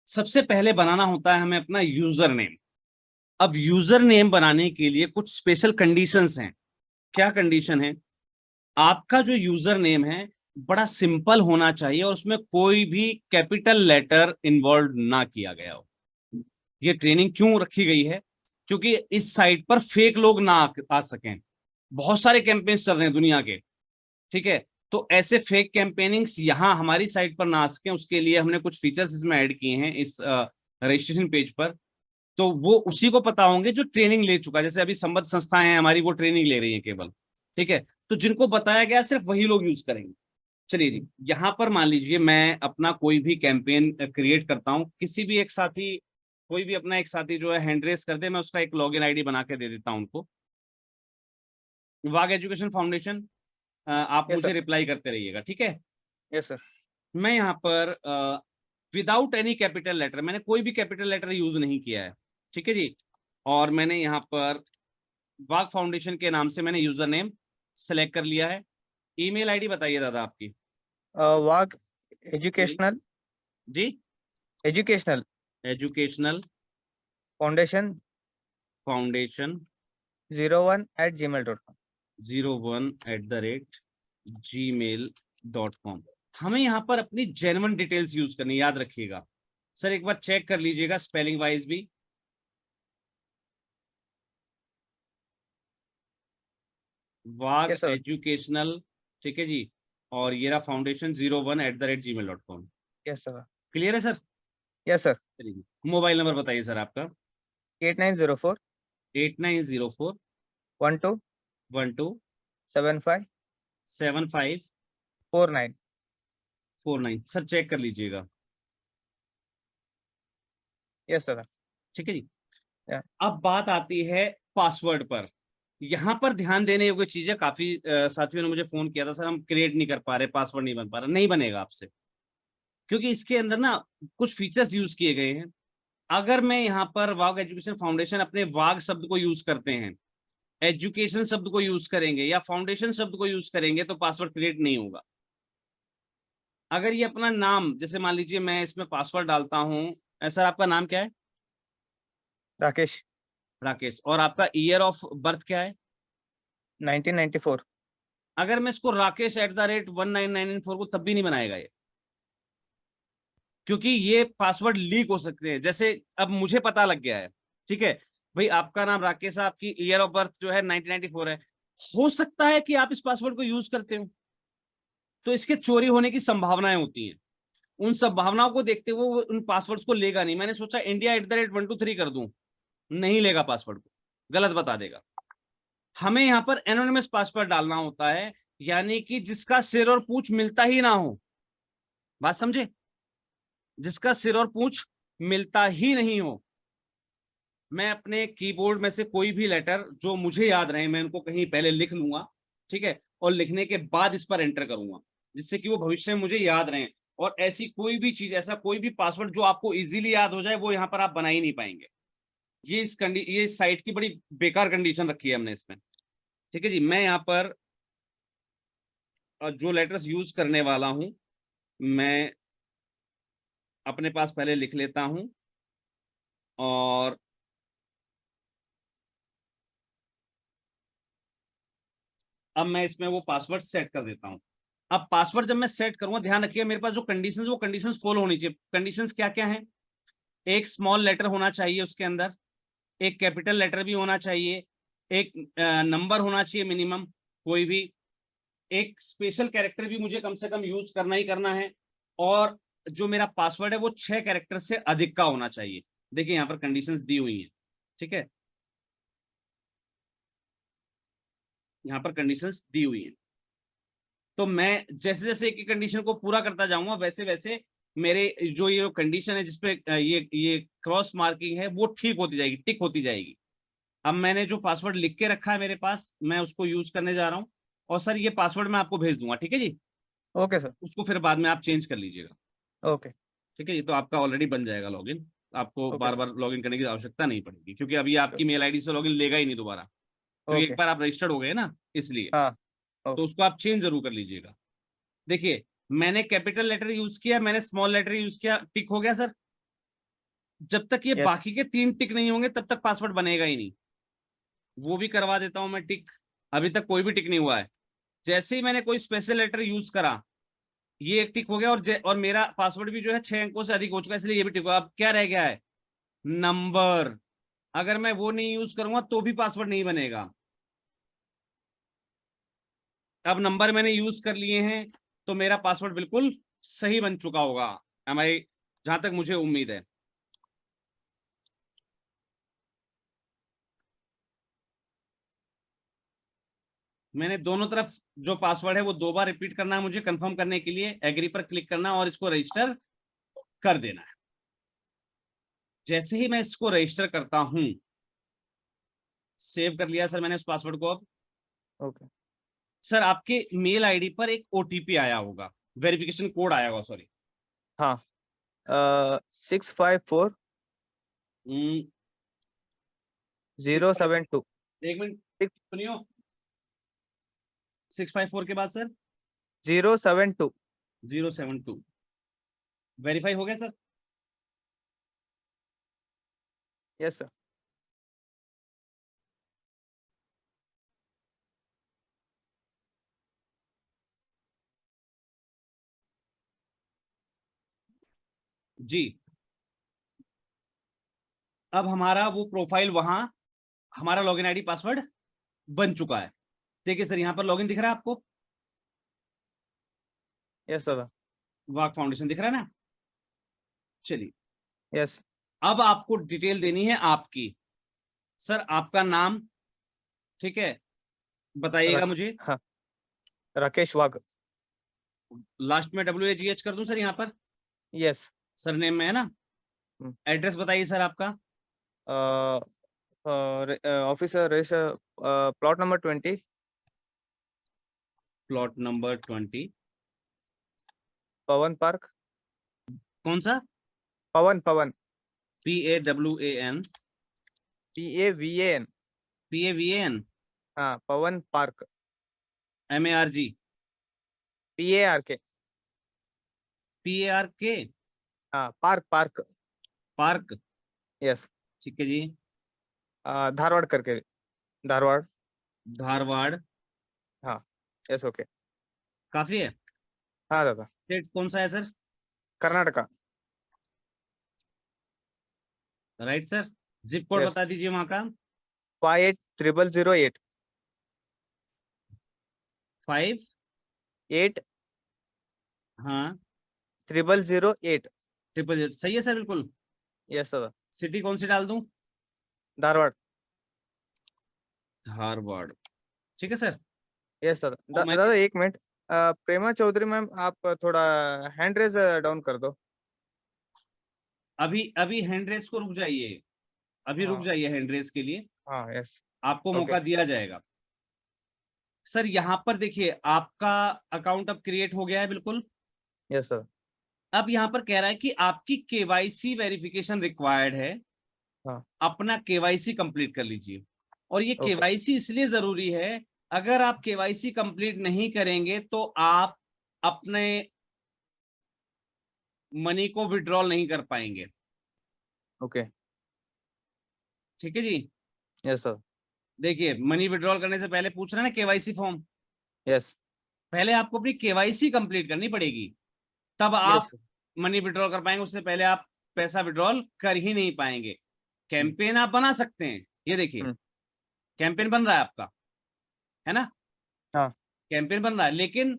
A: सबसे पहले बनाना होता है हमें अपना यूजर नेम। अब यूजर नेम बनाने के लिए कुछ स्पेशल कंडीशंस हैं। क्या कंडीशन है? आपका जो यूजर नेम है बड़ा सिंपल होना चाहिए और उसमें कोई भी कैपिटल लेटर इन्वॉल्व ना किया गया हो। ये ट्रेनिंग क्यों रखी गई है? क्योंकि इस साइट पर फेक लोग ना आ सकें। बहुत सारे कैंपेन्स चल रहे हैं दुनिया के, ठीक है? तो ऐसे फेक कैंपेनिंग्स यहाँ हमारी साइट पर ना आ सकें, उसके लिए हमने कुछ फीचर्स इसमें ऐड किए हैं इस रजिस्ट्रेशन पेज पर। तो वो उसी को पता होंगे जो ट्रेनिंग ले चुका है। जैसे अभी संबद्ध संस्थाएं हैं हमारी, वो ट्रेनिंग ले रही है केवल, ठीक है? तो जिनको बताया गया सिर्फ वही लोग यूज करेंगे। चलिए जी, यहाँ पर मान लीजिए मैं अपना कोई भी कैंपेन क्रिएट करता हूँ, किसी भी एक साथी, कोई भी अपना एक साथी जो है हैंड रेस कर दे, मैं उसका एक लॉगिन आईडी बना के दे देता हूँ उनको। वाग एजुकेशन फाउंडेशन, आप
C: Yes,
A: मुझे
C: sir.
A: रिप्लाई करते रहिएगा, ठीक है?
C: Yes sir.
A: मैं यहाँ पर विदाउट एनी कैपिटल लेटर, मैंने कोई भी कैपिटल लेटर यूज नहीं किया है, ठीक है जी? और मैंने यहाँ पर वाग फाउंडेशन के नाम से मैंने यूजर नेम सेलेक्ट कर लिया है। ईमेल आईडी बताइए दादा आपकी।
C: वाग educational
A: ji,
C: educational
A: educational
C: foundation
A: foundation
C: 01@gmail.com।
A: 01@gmail.com। हमें यहाँ पर अपनी जेन्युइन डिटेल्स यूज करनी, याद रखिएगा सर। एक बार चेक कर लीजिएगा स्पेलिंग वाइज भी। वाग
C: Yes, sir.
A: एजुकेशनल, ठीक है जी। और ये रहा foundation 01@gmail.com।
C: Yes sir.
A: Clear है सर?
C: Yes sir.
A: चलिए, मोबाइल नंबर बताइए सर आपका।
C: 8904
A: 8904
C: 12
A: 12
C: 75
A: 75
C: 49।
A: 49। सर चेक कर लीजिएगा,
C: यस सर।
A: ठीक है जी।
C: Yeah.
A: अब बात आती है पासवर्ड पर। यहाँ पर ध्यान देने योग्य चीज है। काफी साथियों ने मुझे फोन किया था, सर हम क्रिएट नहीं कर पा रहे, पासवर्ड नहीं बन पा रहा। नहीं बनेगा आपसे, क्योंकि इसके अंदर ना कुछ फीचर्स यूज किए गए हैं। अगर मैं यहाँ पर वाग एजुकेशन फाउंडेशन अपने वाग शब्द को यूज करते हैं, एजुकेशन शब्द को यूज करेंगे या फाउंडेशन शब्द को यूज करेंगे, तो पासवर्ड क्रिएट नहीं होगा। अगर ये अपना नाम, जैसे मान लीजिए मैं इसमें पासवर्ड डालता हूँ, सर आपका नाम क्या है?
C: राकेश।
A: राकेश। और आपका ईयर ऑफ बर्थ क्या है?
C: 1994।
A: अगर मैं इसको राकेश @19994 को, तब भी नहीं बनाएगा ये, क्योंकि ये पासवर्ड लीक हो सकते हैं। जैसे अब मुझे पता लग गया है, ठीक है भाई, आपका नाम राकेश है, आपकी ईयर ऑफ बर्थ जो है 1994 है, हो सकता है कि आप इस पासवर्ड को यूज करते हो, तो इसके चोरी होने की संभावनाएं होती हैं। उन संभावनाओं को देखते हुए वो उन पासवर्ड्स को लेगा नहीं। मैंने सोचा इंडिया @123 कर दूं, नहीं लेगा पासवर्ड को, गलत बता देगा। हमें यहाँ पर एनोनिमस पासवर्ड डालना होता है, यानी कि जिसका सिर और पूछ मिलता ही ना हो। बात समझे? जिसका सिर और पूछ मिलता ही नहीं हो। मैं अपने कीबोर्ड में से कोई भी लेटर जो मुझे याद रहे, मैं उनको कहीं पहले लिख लूंगा, ठीक है? और लिखने के बाद इस पर एंटर करूंगा, जिससे कि वो भविष्य में मुझे याद रहे। और ऐसी कोई भी चीज, ऐसा कोई भी पासवर्ड जो आपको इजीली याद हो जाए, वो यहाँ पर आप बना ही नहीं पाएंगे। ये इस साइट की बड़ी बेकार कंडीशन रखी है हमने इसमें, ठीक है जी। मैं यहाँ पर जो लेटर्स यूज करने वाला हूं, मैं अपने पास पहले लिख लेता हूं, और अब मैं इसमें वो पासवर्ड सेट कर देता हूं। अब पासवर्ड जब मैं सेट करूंगा, ध्यान रखिए मेरे पास जो कंडीशंस, वो कंडीशंस फॉलो होनी चाहिए। कंडीशंस क्या क्या हैं? एक स्मॉल लेटर होना चाहिए उसके अंदर, एक कैपिटल लेटर भी होना चाहिए, एक नंबर होना चाहिए मिनिमम कोई भी, एक स्पेशल कैरेक्टर भी मुझे कम से कम यूज करना ही करना है, और जो मेरा पासवर्ड है वो 6 कैरेक्टर से अधिक का होना चाहिए। देखिए यहाँ पर कंडीशंस दी हुई हैं, ठीक है? यहाँ पर कंडीशंस दी हुई हैं। तो मैं जैसे जैसे एक कंडीशन को पूरा करता जाऊंगा, वैसे वैसे मेरे जो ये कंडीशन है जिसपे ये क्रॉस मार्किंग है, वो ठीक होती जाएगी, टिक होती जाएगी। अब मैंने जो पासवर्ड लिख के रखा है मेरे पास, मैं उसको यूज करने जा रहा हूँ। और सर ये पासवर्ड मैं आपको भेज दूंगा, ठीक है जी?
C: Okay sir.
A: उसको फिर बाद में आप चेंज कर लीजिएगा,
C: ओके।
A: ठीक है? ये तो आपका ऑलरेडी बन जाएगा लॉगिन, आपको
C: ओके।
A: बार बार लॉगिन करने की आवश्यकता नहीं पड़ेगी, क्योंकि अभी आपकी मेल आईडी से लॉगिन लेगा ही नहीं दोबारा, क्योंकि एक
C: ओके।
A: बार आप रजिस्टर्ड हो गए ना, इसलिए।
C: हाँ।
A: तो
C: ओके।
A: उसको आप चेंज जरूर कर लीजिएगा। देखिए मैंने कैपिटल लेटर यूज किया, मैंने स्मॉल लेटर यूज किया, टिक हो गया सर। जब तक ये
C: Yes.
A: बाकी के 3 टिक नहीं होंगे तब तक पासवर्ड बनेगा ही नहीं। वो भी करवा देता हूं मैं टिक, अभी तक कोई भी टिक नहीं हुआ है। जैसे ही मैंने कोई स्पेशल लेटर यूज करा, ये एक टिक हो गया, और मेरा पासवर्ड भी जो है 6 अंकों से अधिक हो चुका है, इसलिए ये भी टिक हुआ। अब क्या रह गया है, नंबर। अगर मैं वो नहीं यूज करूंगा तो भी पासवर्ड नहीं बनेगा। अब नंबर मैंने यूज कर लिए हैं तो मेरा पासवर्ड बिल्कुल सही बन चुका होगा, हमारी जहां तक मुझे उम्मीद है। मैंने दोनों तरफ जो पासवर्ड है वो 2 बार रिपीट करना है मुझे कंफर्म करने के लिए, एग्री पर क्लिक करना और इसको रजिस्टर कर देना है। जैसे ही मैं इसको रजिस्टर करता हूं, सेव कर लिया सर मैंने उस पासवर्ड को। अब
C: ओके
A: सर आपके मेल आईडी पर एक ओटीपी आया होगा, वेरिफिकेशन कोड आया होगा, सॉरी।
C: हाँ 654 072
A: एक मिनट सुनियो, 654 के बाद सर
C: 072
A: 072 वेरीफाई हो गया सर।
C: Yes sir.
A: जी, अब हमारा वो प्रोफाइल वहां, हमारा लॉगिन आईडी पासवर्ड बन चुका है। देखिए सर यहाँ पर लॉगिन दिख रहा है आपको,
C: यस सर।
A: वाक फाउंडेशन दिख रहा है ना। चलिए
C: यस
A: अब आपको डिटेल देनी है आपकी। सर आपका नाम, ठीक है, बताइएगा मुझे।
C: हाँ राकेश वाघ।
A: लास्ट में WAGH कर दूं सर यहाँ पर,
C: यस
A: सर नेम में है ना। एड्रेस बताइए सर आपका।
C: Officer plot number 20
A: plot number 20
C: पवन पार्क।
A: कौन सा?
C: पवन
A: PAWAN
C: PAVAN
A: PAVAN
C: हाँ पवन पार्क
A: MARG
C: PARK
A: PARK
C: हाँ पार्क पार्क
A: पार्क।
C: यस
A: ठीक है जी,
C: धारवाड़ करके धारवाड़।
A: धारवाड़।
C: हाँ यस ओके
A: काफी है।
C: हाँ दादा।
A: स्टेट कौन सा है sir?
C: Karnataka.
A: Right sir. Zip code
C: yes
A: बता दीजिए वहां का।
C: 580008
A: 5
C: 8
A: हाँ
C: 0008।
A: 000 सही है सर बिल्कुल।
C: यस दादा।
A: सिटी कौन सी डाल दूं?
C: धारवाड़।
A: धारवाड़, ठीक है सर।
C: यस दादा।
A: और मैं
C: दादा एक मिनट, प्रेमा चौधरी मैम आप थोड़ा हैंड रेज डाउन कर दो।
A: अभी अभी हैंड रेस को रुक जाइए, अभी रुक
C: हाँ
A: जाइए हैंड रेस के लिए,
C: हाँ यस
A: आपको
C: ओके।
A: मौका दिया जाएगा। सर यहाँ पर देखिए आपका अकाउंट अब क्रिएट हो गया है बिल्कुल।
C: Yes sir.
A: अब यहाँ पर कह रहा है कि आपकी KYC वेरिफिकेशन रिक्वायर्ड है,
C: हाँ
A: अपना KYC कंप्लीट कर लीजिए। और ये
C: ओके
A: KYC इसलिए जरूरी है, अगर आप KYC कंप्लीट नहीं करेंगे तो आप अपने मनी को विड्रॉल नहीं कर पाएंगे।
C: ओके
A: ठीक है जी।
C: Yes sir.
A: देखिए मनी विड्रॉल करने से पहले पूछ रहे हैं ना KYC फॉर्म,
C: यस
A: पहले आपको अपनी KYC कंप्लीट करनी पड़ेगी, तब आप
C: यस
A: मनी विड्रॉल कर पाएंगे। उससे पहले आप पैसा विड्रॉल कर ही नहीं पाएंगे। कैंपेन आप बना सकते हैं, ये देखिए कैंपेन बन रहा है आपका, है ना।
C: हाँ
A: कैंपेन बन रहा है, लेकिन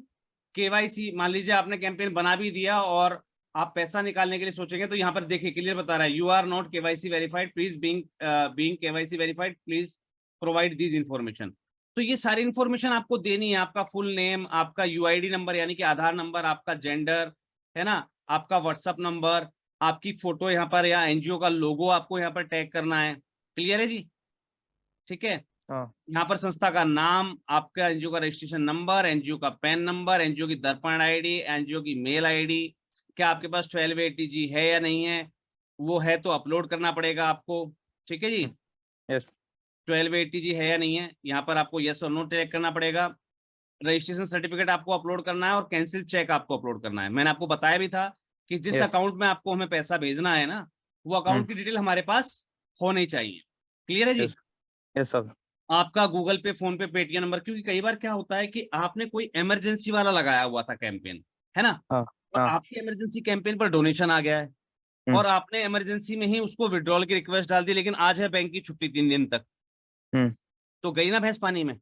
A: KYC मान लीजिए आपने कैंपेन बना भी दिया और आप पैसा निकालने के लिए सोचेंगे तो यहाँ पर देखिए क्लियर बता रहा है, you are not KYC verified, please being KYC verified please provide this information. तो ये सारी इंफॉर्मेशन आपको देनी है, आपका फुल नेम, आपका UID नंबर यानी कि आधार नंबर, आपका जेंडर, है ना, आपका व्हाट्सएप नंबर, आपकी फोटो यहाँ पर या NGO का लोगो आपको यहाँ पर टैग करना है। क्लियर है जी? ठीक है।
C: हाँ
A: यहाँ पर संस्था का नाम, आपका NGO का रजिस्ट्रेशन नंबर, NGO का पैन नंबर, NGO की दर्पण ID, NGO की मेल ID, क्या आपके पास 1280G है या नहीं है, वो है तो अपलोड करना पड़ेगा आपको। ठीक है जी।
C: यस
A: 1280G है या नहीं है, यहाँ पर आपको यस और नो टैग करना पड़ेगा। रजिस्ट्रेशन सर्टिफिकेट आपको अपलोड करना है और कैंसिल चेक आपको अपलोड करना है। मैंने आपको बताया भी था कि जिस
C: Yes.
A: अकाउंट में आपको हमें पैसा भेजना है ना, वो अकाउंट की डिटेल हमारे पास होनी चाहिए। क्लियर है जी?
C: Yes. Yes sir.
A: आपका गूगल पे, फोन पे, पेटीएम नंबर, क्योंकि कई बार क्या होता है कि आपने कोई इमरजेंसी वाला लगाया हुआ था कैंपेन, है ना,
C: हाँ
A: और
C: हाँ।
A: आपकी इमरजेंसी कैंपेन पर डोनेशन आ गया है और आपने इमरजेंसी में ही उसको विड्रॉल की रिक्वेस्ट डाल दी, लेकिन आज है बैंक की छुट्टी 3 दिन तक, तो गई ना भैंस पानी में।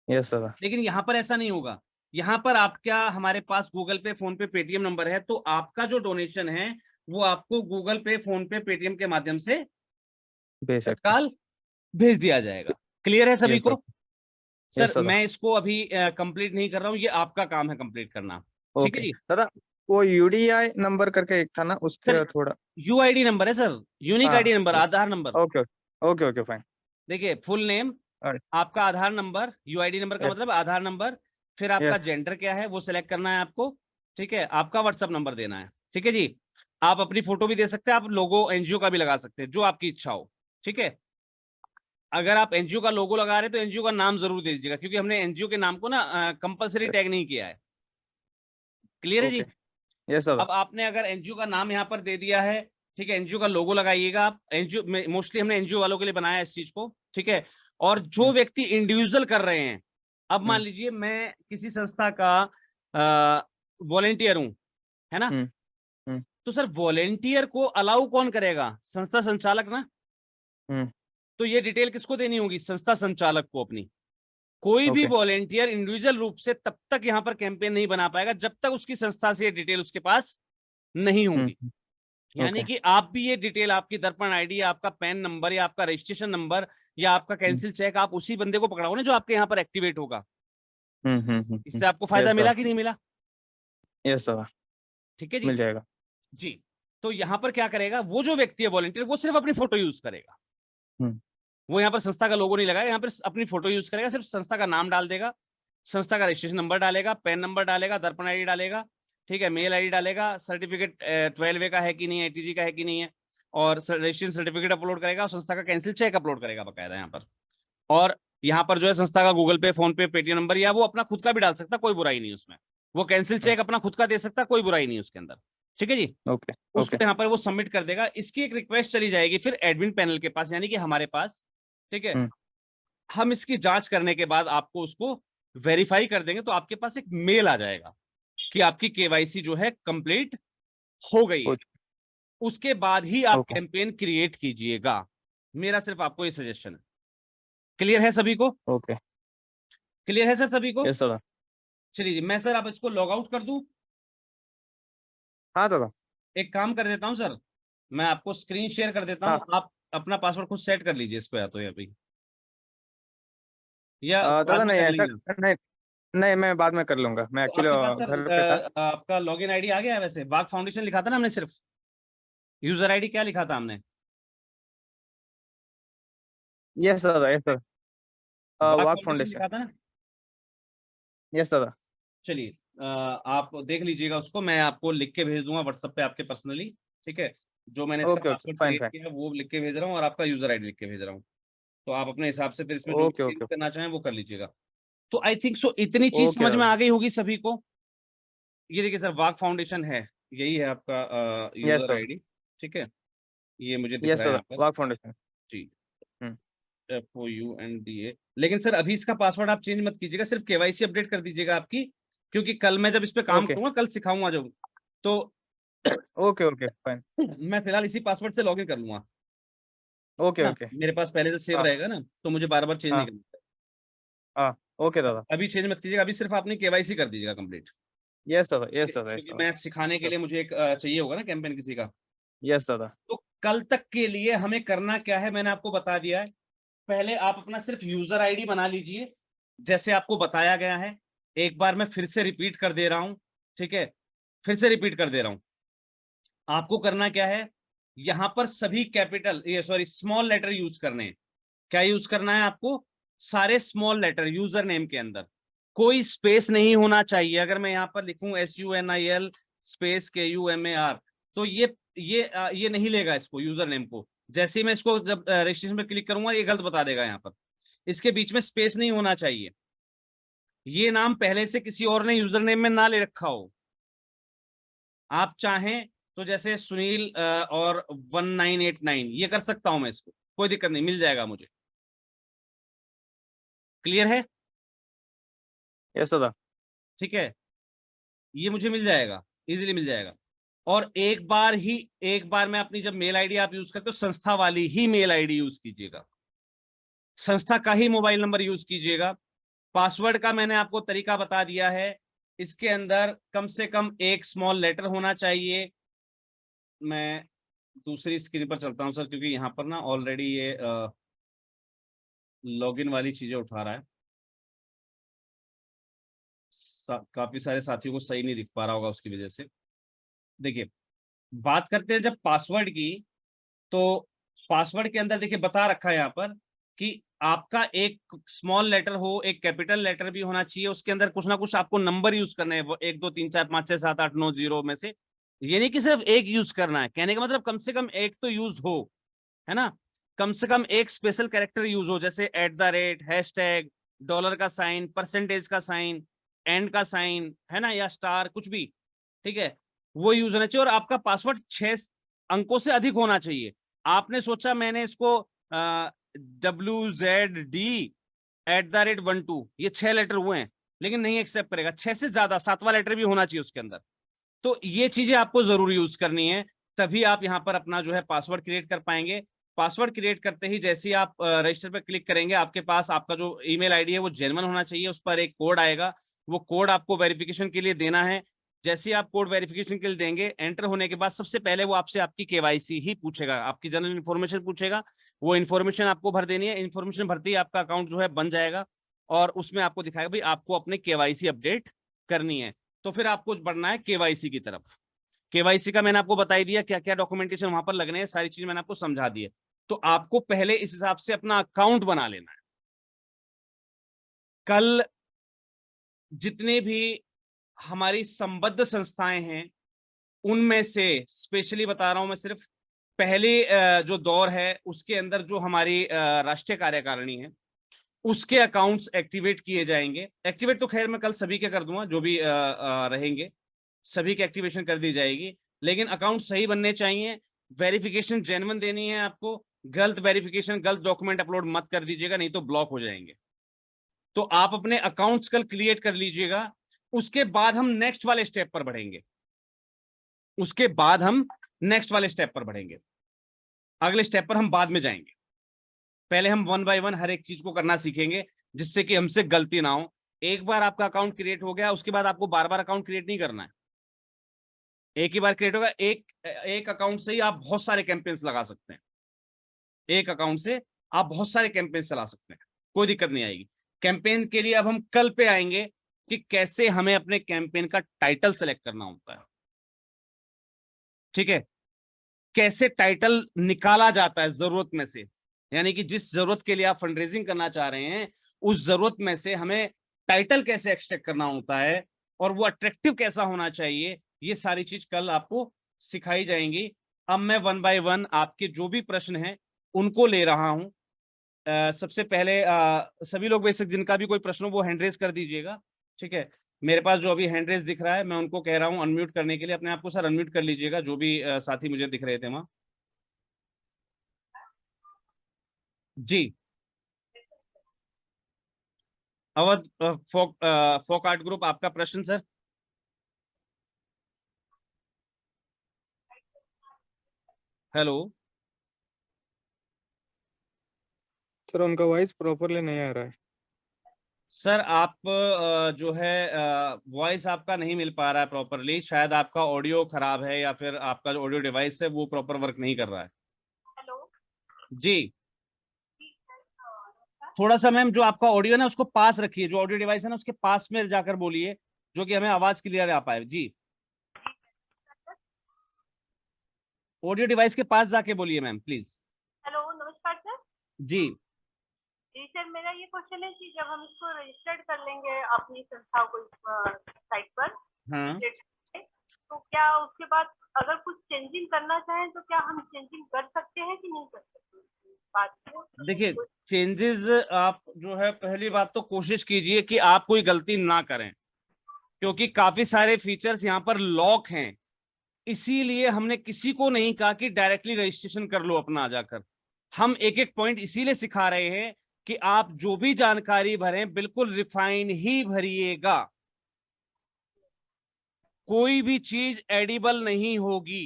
C: Yes sir.
A: लेकिन यहाँ पर ऐसा नहीं होगा। यहाँ पर आपका, हमारे पास गूगल पे, फोन पे, पेटीएम नंबर है, तो आपका जो डोनेशन है वो आपको गूगल पे, फोन पे, पेटीएम के माध्यम से
C: भेज सकते।
A: तत्काल भेज दिया जाएगा। क्लियर है सभी
C: Yes, sir.
A: को?
C: Yes,
A: sir
C: sir.
A: मैं इसको अभी कंप्लीट नहीं कर रहा हूँ, ये आपका काम है कंप्लीट करना। ठीक है
C: ओके
A: जी?
C: दादा, वो यूडीआई नंबर करके एक था ना, उसके
A: सर
C: थोड़ा।
A: यूआईडी नंबर है सर, यूनिक
C: हाँ
A: ID number, Aadhaar number.
C: Okay okay okay fine.
A: देखिए फुल नेम, आपका आधार नंबर, यूआईडी नंबर का
C: यस
A: मतलब आधार नंबर, फिर आपका
C: यस
A: जेंडर क्या है वो सिलेक्ट करना है आपको। ठीक है, आपका व्हाट्सएप नंबर देना है। ठीक है जी? आप अपनी फोटो भी दे सकते हैं, आप लोगो एनजीओ का भी लगा सकते हैं, जो आपकी इच्छा हो। ठीक है, अगर आप एनजीओ का लोगो लगा रहे हैं तो एनजीओ का नाम जरूर दे दीजिएगा, क्योंकि हमने एनजीओ के नाम को ना कंपलसरी टैग नहीं किया है। क्लियर है जी?
C: ओके। Yes sir.
A: अब आपने अगर एनजीओ का नाम यहाँ पर दे दिया है, ठीक है, एनजीओ का लोगो लगाइएगा आप। एनजीओ में मोस्टली हमने एनजीओ वालों के लिए बनाया है इस चीज को। ठीक है, और जो व्यक्ति इंडिविजुअल कर रहे हैं, अब मान लीजिए मैं किसी संस्था का वॉलेंटियर हूं, है ना, तो सर वॉलेंटियर को अलाउ कौन करेगा? संस्था संचालक ना। तो ये डिटेल किसको देनी होगी? संस्था संचालक को अपनी। कोई भी
C: ओके
A: वॉलेंटियर इंडिविजुअल रूप से तब तक यहाँ पर कैंपेन नहीं बना पाएगा जब तक उसकी संस्था से ये डिटेल उसके पास नहीं होंगी। यानी
C: ओके
A: कि आप भी ये डिटेल, आपकी दर्पण आईडी, आपका पैन नंबर या आपका रजिस्ट्रेशन नंबर या आपका कैंसिल चेक, आप उसी बंदे को पकड़ाओ ना जो आपके यहाँ पर एक्टिवेट होगा। इससे आपको फायदा
C: यस
A: मिला
C: सर।
A: कि नहीं मिला?
C: यस सर,
A: ठीक है जी?
C: मिल जाएगा।
A: जी। तो यहाँ पर क्या करेगा वो जो व्यक्ति है वॉलेंटियर, वो सिर्फ अपनी फोटो यूज करेगा। वो यहाँ पर संस्था का लोगो नहीं लगाएगा, यहाँ पर अपनी फोटो यूज करेगा, सिर्फ संस्था का नाम डाल देगा, संस्था का रजिस्ट्रेशन नंबर डालेगा, पैन नंबर डालेगा, दर्पण आईडी डालेगा, ठीक है, मेल आईडी डालेगा, सर्टिफिकेट 12A का है कि नहीं है, एटीजी का है कि नहीं है, और रजिस्ट्रेशन सर्टिफिकेट अपलोड करेगा और संस्था का कैंसिल चेक अपलोड करेगा बकायदा यहाँ पर। और यहाँ पर जो है संस्था का गूगल पे, फोन पे, पेटीएम नंबर, या वो अपना खुद का भी डाल सकता, कोई बुराई नहीं उसमें। वो कैंसिल चेक अपना खुद का दे सकता, कोई बुराई नहीं उसके अंदर। ठीक है जी?
C: ओके
A: उसको यहाँ पर वो सबमिट कर देगा। इसकी एक रिक्वेस्ट चली जाएगी फिर एडमिन पैनल के पास, यानी कि हमारे पास। ठीक है, हम इसकी जांच करने के बाद आपको उसको वेरीफाई कर देंगे, तो आपके पास एक मेल आ जाएगा कि आपकी केवाईसी जो है कंप्लीट हो गई है। उसके बाद ही आप कैंपेन क्रिएट कीजिएगा। मेरा सिर्फ आपको ये सजेशन है। क्लियर है सभी को?
C: ओके
A: क्लियर है सर सभी को?
C: Yes sir.
A: चलिए जी, मैं सर आप इसको लॉग आउट कर दूं?
C: हाँ दादा।
A: एक काम कर देता हूं सर, मैं आपको स्क्रीन शेयर कर देता हूं, आप अपना पासवर्ड खुद सेट कर लीजिए इसको, या तो अभी या बाद
C: दादा
A: में
C: नहीं
A: कर
C: ऐसा
A: लेंगे।
C: नहीं, नहीं मैं बाद में कर लूंगा, मैं
A: तो
C: एक्चुअली
A: आपके पास
C: घर पे था।
A: सर आपका लॉगिन आईडी आ गया है? वैसे वाग फाउंडेशन लिखा था ना हमने, सिर्फ यूजर आईडी क्या लिखा था हमने?
C: यस सर यस सर,
A: वाग
C: वाक
A: फाउंडेशन
C: फाउंडेशन।
A: लिखा था ना?
C: यस दादा।
A: चलिए आप देख लीजिएगा उसको, मैं आपको लिख के भेज दूंगा व्हाट्सएप पे आपके पर्सनली। ठीक है, जो मैंने इसका
C: okay okay
A: password
C: fine
A: create
C: fine.
A: किया है वो लिख के भेज रहा हूँ, और आपका यूजर आईडी लिख के भेज रहा हूँ। तो आप अपने हिसाब से फिर इसमें जो
C: ओके
A: चेंज
C: ओके
A: करना चाहें वो कर लीजिएगा। तो आई थिंक सो इतनी चीज
C: ओके
A: समझ में
C: दादा।
A: आ गई होगी सभी को। ये देखिए सर, वाग फाउंडेशन है, यही है आपका
C: यस
A: यूजर
C: सर।
A: आईडी। ठीक है, ये मुझे दिख
C: यस
A: रहा है
C: सर,
A: यहाँ पर।
C: वाक फाउंडेशन।
A: जी, FOUNDA। लेकिन सर अभी इसका पासवर्ड आप चेंज मत कीजिएगा, सिर्फ केवाईसी अपडेट कर दीजिएगा आपकी, क्योंकि कल मैं जब इस पे काम
C: ओके
A: करूंगा, कल सिखाऊंगा जब, तो
C: ओके ओके फाइन।
A: मैं फिलहाल इसी पासवर्ड से लॉगिन कर लूंगा
C: ओके
A: ना,
C: ओके।
A: मेरे पास पहले से सेव
C: हाँ
A: रहेगा ना, तो मुझे बार बार चेंज नहीं
C: हाँ
A: करना।
C: हाँ ओके दादा।
A: अभी चेंज मत कीजिएगा, अभी सिर्फ आपने केवाईसी कर दीजिएगा कंप्लीट।
C: यस दादा यस दादा यस
A: क्योंकि
C: दादा।
A: मैं सिखाने के लिए मुझे एक चाहिए होगा ना कैंपेन किसी का।
C: यस दादा।
A: तो कल तक के लिए हमें करना क्या है मैंने आपको बता दिया है। पहले आप अपना सिर्फ यूजर आईडी बना लीजिए, जैसे आपको बताया गया है। एक बार मैं फिर से रिपीट कर दे रहा हूं, ठीक है, फिर से रिपीट कर दे रहा हूं। आपको करना क्या है, यहां पर सभी कैपिटल, ये सॉरी स्मॉल लेटर यूज करने हैं। क्या यूज करना है आपको? सारे स्मॉल लेटर यूजर नेम के अंदर, कोई स्पेस नहीं होना चाहिए। अगर मैं यहां पर लिखूं SUNIL स्पेस KUMAR, तो ये नहीं लेगा इसको, यूजर नेम को। जैसे ही मैं इसको जब रजिस्ट्रेशन पे क्लिक करूंगा, ये गलत बता देगा। यहाँ पर इसके बीच में स्पेस नहीं होना चाहिए। ये नाम पहले से किसी और ने यूजर नेम में ना ले रखा हो। आप चाहें तो जैसे सुनील और 1989 ये कर सकता हूं मैं, इसको कोई दिक्कत नहीं, मिल जाएगा मुझे। क्लियर है?
D: यस दादा।
A: ठीक है, ये मुझे मिल जाएगा, इजीली मिल जाएगा। और एक बार मैं अपनी जब मेल आईडी आप यूज करते हो, संस्था वाली ही मेल आईडी यूज कीजिएगा, संस्था का ही मोबाइल नंबर यूज कीजिएगा। पासवर्ड का मैंने आपको तरीका बता दिया है। इसके अंदर कम से कम एक स्मॉल लेटर होना चाहिए। मैं दूसरी स्क्रीन पर चलता हूं सर, क्योंकि यहाँ पर ना ऑलरेडी ये लॉगिन वाली चीजें उठा रहा है। काफी सारे साथियों को सही नहीं दिख पा रहा होगा, उसकी वजह से। देखिए, बात करते हैं जब पासवर्ड की, तो पासवर्ड के अंदर देखिए बता रखा है यहाँ पर कि आपका एक स्मॉल लेटर हो, एक कैपिटल लेटर भी होना चाहिए, उसके अंदर कुछ ना कुछ आपको नंबर यूज करना है, 1 2 3 4 5 6 7 8 9 0 में से। ये नहीं कि सिर्फ एक यूज करना है, कहने का मतलब कम से कम एक तो यूज हो, है ना। कम से कम एक स्पेशल कैरेक्टर यूज हो, जैसे @ हैशटैग, डॉलर का साइन, परसेंटेज का साइन, एंड का साइन, है ना, या स्टार, कुछ भी, ठीक है, वो यूज होना चाहिए। और आपका पासवर्ड 6 अंकों से अधिक होना चाहिए। आपने सोचा मैंने इसको WZD@12 ये 6 लेटर हुए हैं, लेकिन नहीं एक्सेप्ट करेगा। 6 से ज्यादा 7वां लेटर भी होना चाहिए उसके अंदर। तो ये चीजें आपको जरूर यूज करनी है, तभी आप यहाँ पर अपना जो है पासवर्ड क्रिएट कर पाएंगे। पासवर्ड क्रिएट करते ही जैसे ही आप रजिस्टर पर क्लिक करेंगे, आपके पास आपका जो ईमेल आईडी है वो जेन्युइन होना चाहिए, उस पर एक कोड आएगा, वो कोड आपको वेरिफिकेशन के लिए देना है। जैसे ही आप कोड वेरिफिकेशन के लिए देंगे, एंटर होने के बाद सबसे पहले वो आपसे आपकी केवाईसी ही पूछेगा, आपकी जनरल इन्फॉर्मेशन पूछेगा। वो इन्फॉर्मेशन आपको भर देनी है। इन्फॉर्मेशन भरते ही आपका अकाउंट जो है बन जाएगा, और उसमें आपको दिखाएगा भाई आपको अपने केवाईसी अपडेट करनी है। तो फिर आपको बढ़ना है केवाईसी की तरफ। केवाईसी का मैंने आपको बता ही दिया, क्या क्या डॉक्यूमेंटेशन वहां पर लगने हैं, सारी चीज मैंने आपको समझा दी है। तो आपको पहले इस हिसाब से अपना अकाउंट बना लेना है। कल जितने भी हमारी संबद्ध संस्थाएं हैं, उनमें से स्पेशली बता रहा हूं मैं, सिर्फ पहले जो दौर है उसके अंदर जो हमारी राष्ट्रीय कार्यकारिणी है, उसके अकाउंट्स एक्टिवेट किए जाएंगे। एक्टिवेट तो खैर मैं कल सभी के कर दूंगा, जो भी रहेंगे सभी की एक्टिवेशन कर दी जाएगी। लेकिन अकाउंट सही बनने चाहिए, वेरिफिकेशन जेन्युइन देनी है आपको। गलत वेरिफिकेशन, गलत डॉक्यूमेंट अपलोड मत कर दीजिएगा, नहीं तो ब्लॉक हो जाएंगे। तो आप अपने अकाउंट्स कल क्रिएट कर लीजिएगा। उसके बाद हम नेक्स्ट वाले स्टेप पर बढ़ेंगे, उसके बाद हम नेक्स्ट वाले स्टेप पर बढ़ेंगे, अगले स्टेप पर हम बाद में जाएंगे। पहले हम 1 बाय 1 हर एक चीज को करना सीखेंगे, जिससे कि हमसे गलती ना हो। एक बार आपका अकाउंट क्रिएट हो गया, उसके बाद आपको बार बार अकाउंट क्रिएट नहीं करना है। एक ही बार क्रिएट होगा, एक अकाउंट से ही आप बहुत सारे कैंपेन्स लगा सकते हैं। एक अकाउंट से आप बहुत सारे कैंपेन चला सकते हैं, कोई दिक्कत नहीं आएगी। कैंपेन के लिए अब हम कल पे आएंगे कि कैसे हमें अपने कैंपेन का टाइटल सेलेक्ट करना होता है, ठीक है, कैसे टाइटल निकाला जाता है जरूरत में से, यानी कि जिस जरूरत के लिए आप फंडरेजिंग करना चाह रहे हैं, उस जरूरत में से हमें टाइटल कैसे एक्सट्रैक्ट करना होता है, और वो अट्रैक्टिव कैसा होना चाहिए, ये सारी चीज कल आपको सिखाई जाएंगी। अब मैं 1 बाय 1 आपके जो भी प्रश्न हैं उनको ले रहा हूं। सबसे पहले सभी लोग बेसिक जिनका भी कोई प्रश्न हो वो हैंड रेज कर दीजिएगा, ठीक है। मेरे पास जो अभी हैंड रेज दिख रहा है, मैं उनको कह रहा हूं अनम्यूट करने के लिए। अपने आप को सर अनम्यूट कर लीजिएगा, जो भी साथी मुझे दिख रहे थे वहां। जी, अवध फोक आर्ट ग्रुप, आपका प्रश्न सर। हेलो
C: सर उनका वॉइस प्रॉपरली नहीं आ रहा है।
A: सर, आप जो है वॉइस आपका नहीं मिल पा रहा है प्रॉपरली, शायद आपका ऑडियो खराब है, या फिर आपका जो ऑडियो डिवाइस है वो प्रॉपर वर्क नहीं कर रहा है।
E: हेलो
A: जी, थोड़ा सा मैम जो आपका ऑडियो है ना उसको पास रखिए, जो ऑडियो डिवाइस है ना उसके पास में जाकर बोलिए, जो कि हमें आवाज क्लियर आ पाए। जी, ऑडियो डिवाइस के पास जाके बोलिए मैम प्लीज।
E: हेलो नमस्कार सर।
A: जी
E: जी सर, मेरा ये क्वेश्चन है कि जब हम इसको रजिस्टर्ड कर लेंगे अपनी संस्था को साइट पर,
A: हाँ,
E: तो क्या उसके बाद अगर कुछ चेंजिंग करना चाहें तो क्या हम चेंजिंग कर सकते हैं कि नहीं कर सकते? बात
A: देखिए, चेंजेस आप जो है पहली बात तो कोशिश कीजिए कि आप कोई गलती ना करें, क्योंकि काफी सारे फीचर्स यहाँ पर लॉक हैं। इसीलिए हमने किसी को नहीं कहा कि डायरेक्टली रजिस्ट्रेशन कर लो अपना जाकर। हम एक एक पॉइंट इसीलिए सिखा रहे हैं कि आप जो भी जानकारी भरें बिल्कुल रिफाइन ही भरिएगा, कोई भी चीज एडिबल नहीं होगी।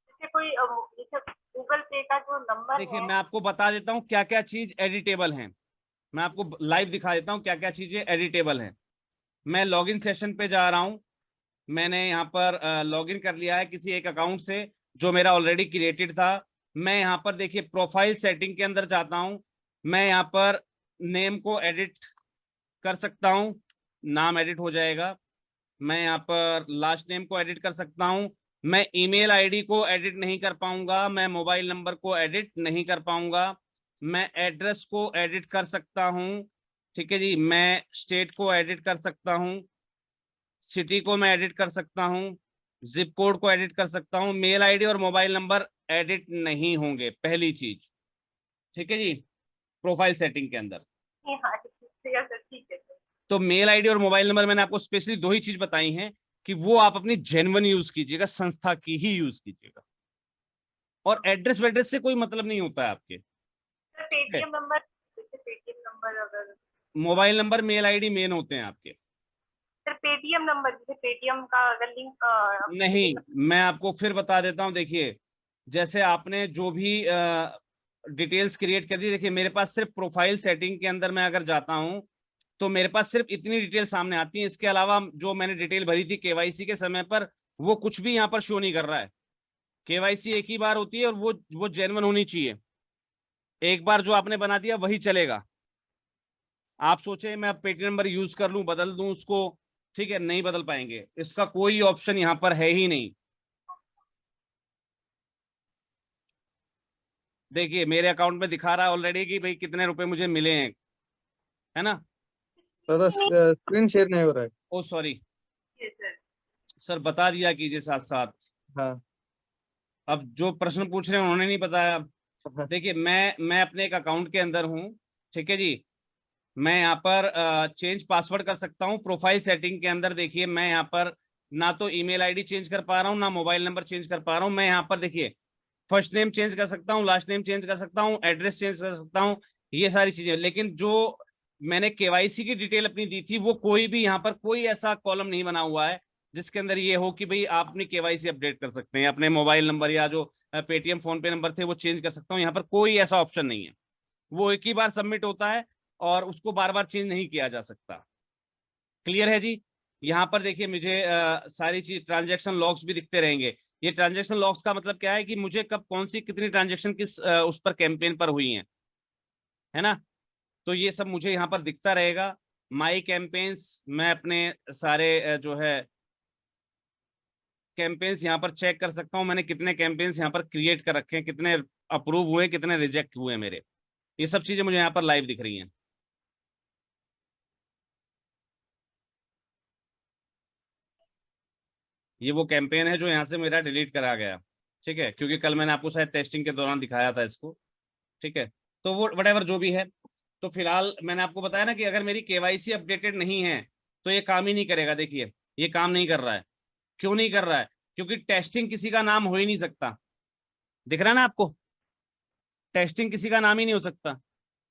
E: जैसे कोई जैसे गूगल पे का जो नंबर
A: देखिए
E: है,
A: मैं आपको बता देता हूं क्या क्या चीज एडिटेबल है, मैं आपको लाइव दिखा देता हूं क्या क्या चीजें एडिटेबल है। मैं लॉगिन सेशन पे जा रहा हूं, मैंने यहाँ पर लॉगिन कर लिया है किसी एक अकाउंट से जो मेरा ऑलरेडी क्रिएटेड था। मैं यहाँ पर देखिए प्रोफाइल सेटिंग के अंदर जाता हूं, मैं यहाँ पर नेम को एडिट कर सकता हूं, नाम एडिट हो जाएगा। मैं यहाँ पर लास्ट नेम को एडिट कर सकता हूं। मैं ईमेल आईडी को एडिट नहीं कर पाऊंगा, मैं मोबाइल नंबर को एडिट नहीं कर पाऊंगा। मैं एड्रेस को एडिट कर सकता हूं, ठीक है जी। मैं स्टेट को एडिट कर सकता हूं, सिटी को मैं एडिट कर सकता हूं, जिप कोड को एडिट कर सकता हूं। मेल आईडी और मोबाइल नंबर एडिट नहीं होंगे, पहली चीज, ठीक है जी, प्रोफाइल सेटिंग के अंदर।
E: हाँ ठीक है सर, ठीक है सर।
A: तो मेल आईडी और मोबाइल नंबर मैंने आपको स्पेशली दो ही चीज बताई हैं कि वो आप अपनी जेन्युइन यूज कीजिएगा, संस्था की ही यूज कीजिएगा, और एड्रेस वेड्रेस से कोई मतलब नहीं होता है आपके।
E: सर पेटीएम नंबर, जैसे पेटीएम नंबर अगर,
A: mobile number mail ID main होते हैं आपके।
E: सर पेटीएम नंबर जैसे पेटीएम का अगर लिंक
A: नहीं, मैं आपको फिर बता देता हूं। देखिए जैसे आपने जो भी डिटेल्स क्रिएट कर दी, देखिए मेरे पास सिर्फ प्रोफाइल सेटिंग के अंदर मैं अगर जाता हूं तो मेरे पास सिर्फ इतनी डिटेल सामने आती है। इसके अलावा जो मैंने डिटेल भरी थी केवाईसी के समय पर, वो कुछ भी यहाँ पर शो नहीं कर रहा है। केवाईसी एक ही बार होती है और वो जेन्युइन होनी चाहिए। एक बार जो आपने बना दिया वही चलेगा। आप सोचे मैं पेटीएम नंबर यूज कर लूं, बदल दूं उसको, ठीक है, नहीं बदल पाएंगे, इसका कोई ऑप्शन यहाँ पर है ही नहीं। देखिए मेरे अकाउंट में दिखा रहा है ऑलरेडी कि भाई कितने रुपए मुझे मिले हैं, है ना।
C: दादा स्क्रीन शेयर नहीं हो रहा है।
A: ओ सॉरी
E: सर।
A: सर, बता दिया कीजिए साथ साथ।
C: हाँ
A: अब जो प्रश्न पूछ रहे हैं उन्होंने नहीं बताया। देखिए मैं अपने एक अकाउंट के अंदर हूँ, ठीक है जी। मैं यहाँ पर चेंज पासवर्ड कर सकता हूँ। प्रोफाइल सेटिंग के अंदर देखिए मैं यहाँ पर ना तो ईमेल आईडी चेंज कर पा रहा हूँ, ना मोबाइल नंबर चेंज कर पा रहा हूँ। मैं यहाँ पर देखिए फर्स्ट नेम चेंज कर सकता हूँ, लास्ट नेम चेंज कर सकता हूँ, एड्रेस चेंज कर सकता हूँ, ये सारी चीजें। लेकिन जो मैंने केवाईसी की डिटेल अपनी दी थी, वो कोई भी यहाँ पर कोई ऐसा कॉलम नहीं बना हुआ है जिसके अंदर ये हो कि भाई आप अपनी केवाईसी अपडेट कर सकते हैं, अपने मोबाइल नंबर या जो पेटीएम फोन पे नंबर थे वो चेंज कर सकता हूँ। यहाँ पर कोई ऐसा ऑप्शन नहीं है। वो एक ही बार सबमिट होता है और उसको बार बार चेंज नहीं किया जा सकता। क्लियर है जी। यहाँ पर देखिए मुझे सारी चीज ट्रांजैक्शन लॉग्स भी दिखते रहेंगे। ये ट्रांजैक्शन लॉग्स का मतलब क्या है कि मुझे कब कौन सी कितनी ट्रांजैक्शन किस उस पर कैंपेन पर हुई है ना। तो ये सब मुझे यहाँ पर दिखता रहेगा। माई कैंपेन्स, मैं अपने सारे जो है कैंपेन्स यहाँ पर चेक कर सकता हूँ, मैंने कितने कैंपेन्स यहाँ पर क्रिएट कर रखे हैं, कितने अप्रूव हुए, कितने रिजेक्ट हुए मेरे। ये सब चीजें मुझे यहाँ पर लाइव दिख रही हैं। ये वो कैंपेन है जो यहाँ से मेरा डिलीट करा गया, ठीक है, क्योंकि कल मैंने आपको शायद टेस्टिंग के दौरान दिखाया था इसको, ठीक है। तो वो वटेवर जो भी है, तो फिलहाल मैंने आपको बताया ना कि अगर मेरी केवाईसी अपडेटेड नहीं है तो ये काम ही नहीं करेगा। देखिए ये काम नहीं कर रहा है। क्यों नहीं कर रहा है? क्योंकि टेस्टिंग किसी का नाम हो ही नहीं सकता। दिख रहा है ना आपको, टेस्टिंग किसी का नाम ही नहीं हो सकता।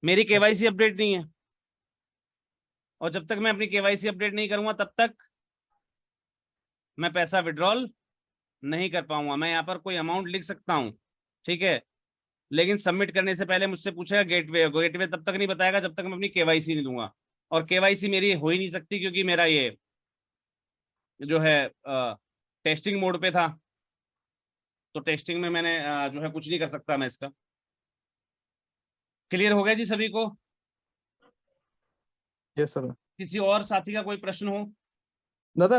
A: मेरी केवाईसी अपडेट नहीं है, और जब तक मैं अपनी केवाईसी अपडेट नहीं करूंगा तब तक मैं पैसा विड्रॉल नहीं कर पाऊंगा। मैं यहाँ पर कोई अमाउंट लिख सकता हूँ, ठीक है, लेकिन सबमिट करने से पहले मुझसे पूछेगा गेटवे। गेटवे तब तक नहीं बताएगा जब तक मैं अपनी केवाईसी नहीं दूंगा, और केवाईसी मेरी हो ही नहीं सकती क्योंकि मेरा ये जो है टेस्टिंग मोड पे था। तो टेस्टिंग में मैंने जो है कुछ नहीं कर सकता मैं इसका। क्लियर हो गया जी सभी को?
C: Yes sir.
A: किसी और साथी का कोई प्रश्न हो?
C: दादा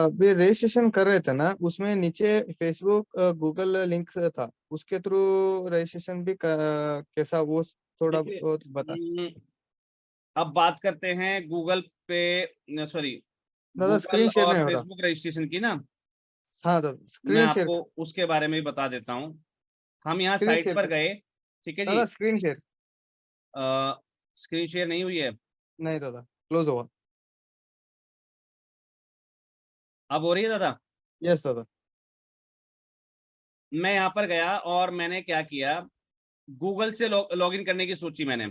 C: अभी रजिस्ट्रेशन कर रहे थे ना, उसमें नीचे फेसबुक गूगल लिंक था, उसके थ्रू रजिस्ट्रेशन भी कैसा, वो थोड़ा
A: देखिए,
C: बहुत बता।
A: अब बात करते हैं गूगल पे, सॉरी,
C: दादा स्क्रीन
A: गूगल
C: शेयर
A: और
C: नहीं हो रहा।
A: फेसबुक रजिस्ट्रेशन की ना।
C: हाँ दादा
A: मैं
C: स्क्रीन शेयर,
A: आपको उसके बारे में भी बता देता हूँ। हम यहाँ
C: स्क्रीन
A: साइट
C: शेयर
A: पर
C: कर
A: गए, ठीक है
C: दादा
A: जी।
C: Screen share.
A: स्क्रीन शेयर नहीं हुई है,
C: नहीं दादा, क्लोज हुआ।
A: अब हो रही है दादा?
C: यस दादा।
A: मैं यहाँ पर गया और मैंने क्या किया, गूगल से लॉगिन करने की सोची मैंने,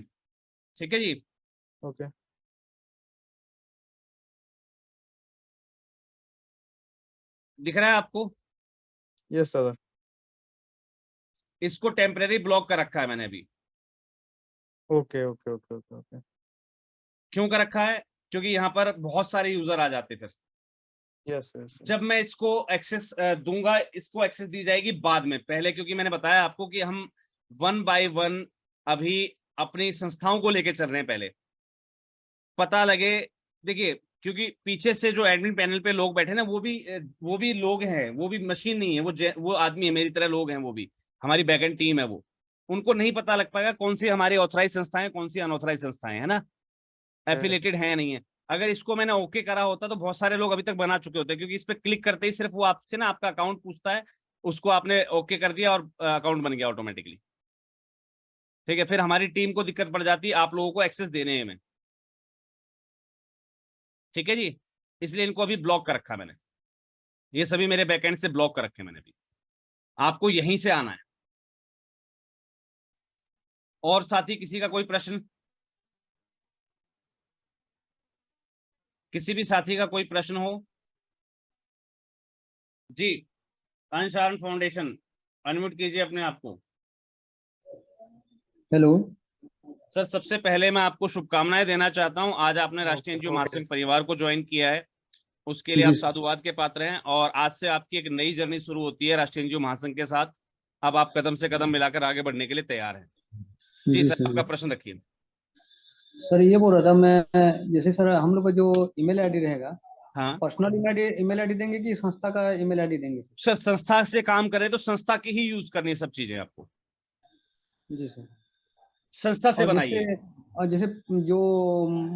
A: ठीक है जी।
C: ओके।
A: दिख रहा है आपको?
C: यस दादा।
A: इसको टेम्परेरी ब्लॉक कर रखा है मैंने अभी।
C: Okay okay okay okay okay.
A: क्यों कर रखा है? क्योंकि यहाँ पर बहुत सारे यूजर आ जाते फिर।
C: Yes yes.
A: जब मैं इसको एक्सेस दूंगा, इसको एक्सेस दी जाएगी बाद में, पहले क्योंकि मैंने बताया आपको कि हम 1 बाय 1 अभी अपनी संस्थाओं को लेके चल रहे हैं। पहले पता लगे, देखिए, क्योंकि पीछे से जो एडमिन पैनल पे लोग बैठे ना, वो भी लोग हैं, वो भी मशीन नहीं है, वो आदमी है, मेरी तरह लोग हैं, वो भी हमारी बैकएंड टीम है। वो उनको नहीं पता लग पाएगा कौन सी हमारी ऑथराइज संस्थाएं, कौन सी अनऑथराइज संस्थाएं, है ना, एफिलेटेड है नहीं है। अगर इसको मैंने ओके करा होता तो बहुत सारे लोग अभी तक बना चुके होते, क्योंकि इस पर क्लिक करते ही सिर्फ वो आपसे ना आपका अकाउंट पूछता है, उसको आपने ओके कर दिया और अकाउंट बन गया ऑटोमेटिकली। ठीक है, फिर हमारी टीम को दिक्कत पड़ जाती है आप लोगों को एक्सेस देने में। ठीक है जी, इसलिए इनको अभी ब्लॉक कर रखा मैंने, ये सभी मेरे बैकएंड से ब्लॉक कर रखे मैंने अभी। आपको यहीं से आना है। और साथी किसी का कोई प्रश्न? किसी भी साथी का कोई प्रश्न हो जी? अंशारण फाउंडेशन, अनम्यूट कीजिए अपने आप को।
F: हेलो
A: सर, सबसे पहले मैं आपको शुभकामनाएं देना चाहता हूं। आज आपने राष्ट्रीय एनजीओ महासंघ परिवार को ज्वाइन किया है, उसके लिए
F: जी
A: आप
F: सर।
A: साधुवाद के पात्र हैं। और आज से आपकी एक नई जर्नी शुरू होती है राष्ट्रीय एनजीओ महासंघ के साथ। अब आप कदम से कदम मिलाकर आगे बढ़ने के लिए तैयार हैं। जी सर, आपका प्रश्न रखिए।
F: सर ये बोल रहा था मैं, जैसे सर हम लोग का जो ईमेल आईडी रहेगा,
A: हाँ
F: पर्सनल ईमेल आईडी देंगे कि संस्था का ईमेल आईडी देंगे सर?
A: सर, संस्था से काम करें तो संस्था की ही यूज करनी है सब चीजें आपको,
F: जी सर।
A: संस्था से बनाइए।
F: और जैसे जो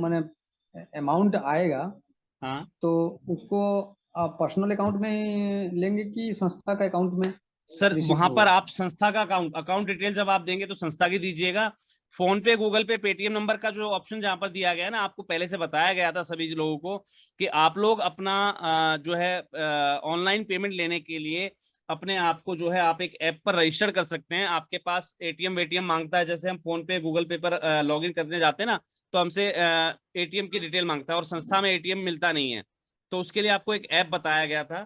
F: माने अमाउंट आएगा,
A: हाँ
F: तो उसको आप पर्सनल अकाउंट में लेंगे कि संस्था का अकाउंट में
A: सर,
F: रिसीव
A: वहां पर
F: होगा?
A: आप संस्था का अकाउंट डिटेल जब आप देंगे तो संस्था की दीजिएगा। फोन पे, गूगल पे, पेटीएम नंबर का जो ऑप्शन जहां पर दिया गया है ना, आपको पहले से बताया गया था सभी लोगों को कि आप लोग अपना जो है ऑनलाइन पेमेंट लेने के लिए अपने आप को जो है आप एक ऐप पर रजिस्टर कर सकते हैं। आपके पास एटीएम वेटीएम मांगता है, जैसे हम फोन पे गूगल पे पर लॉगिन करने जाते हैं ना, तो हमसे एटीएम की डिटेल मांगता है, और संस्था में एटीएम मिलता नहीं है। तो उसके लिए आपको एक ऐप बताया गया था,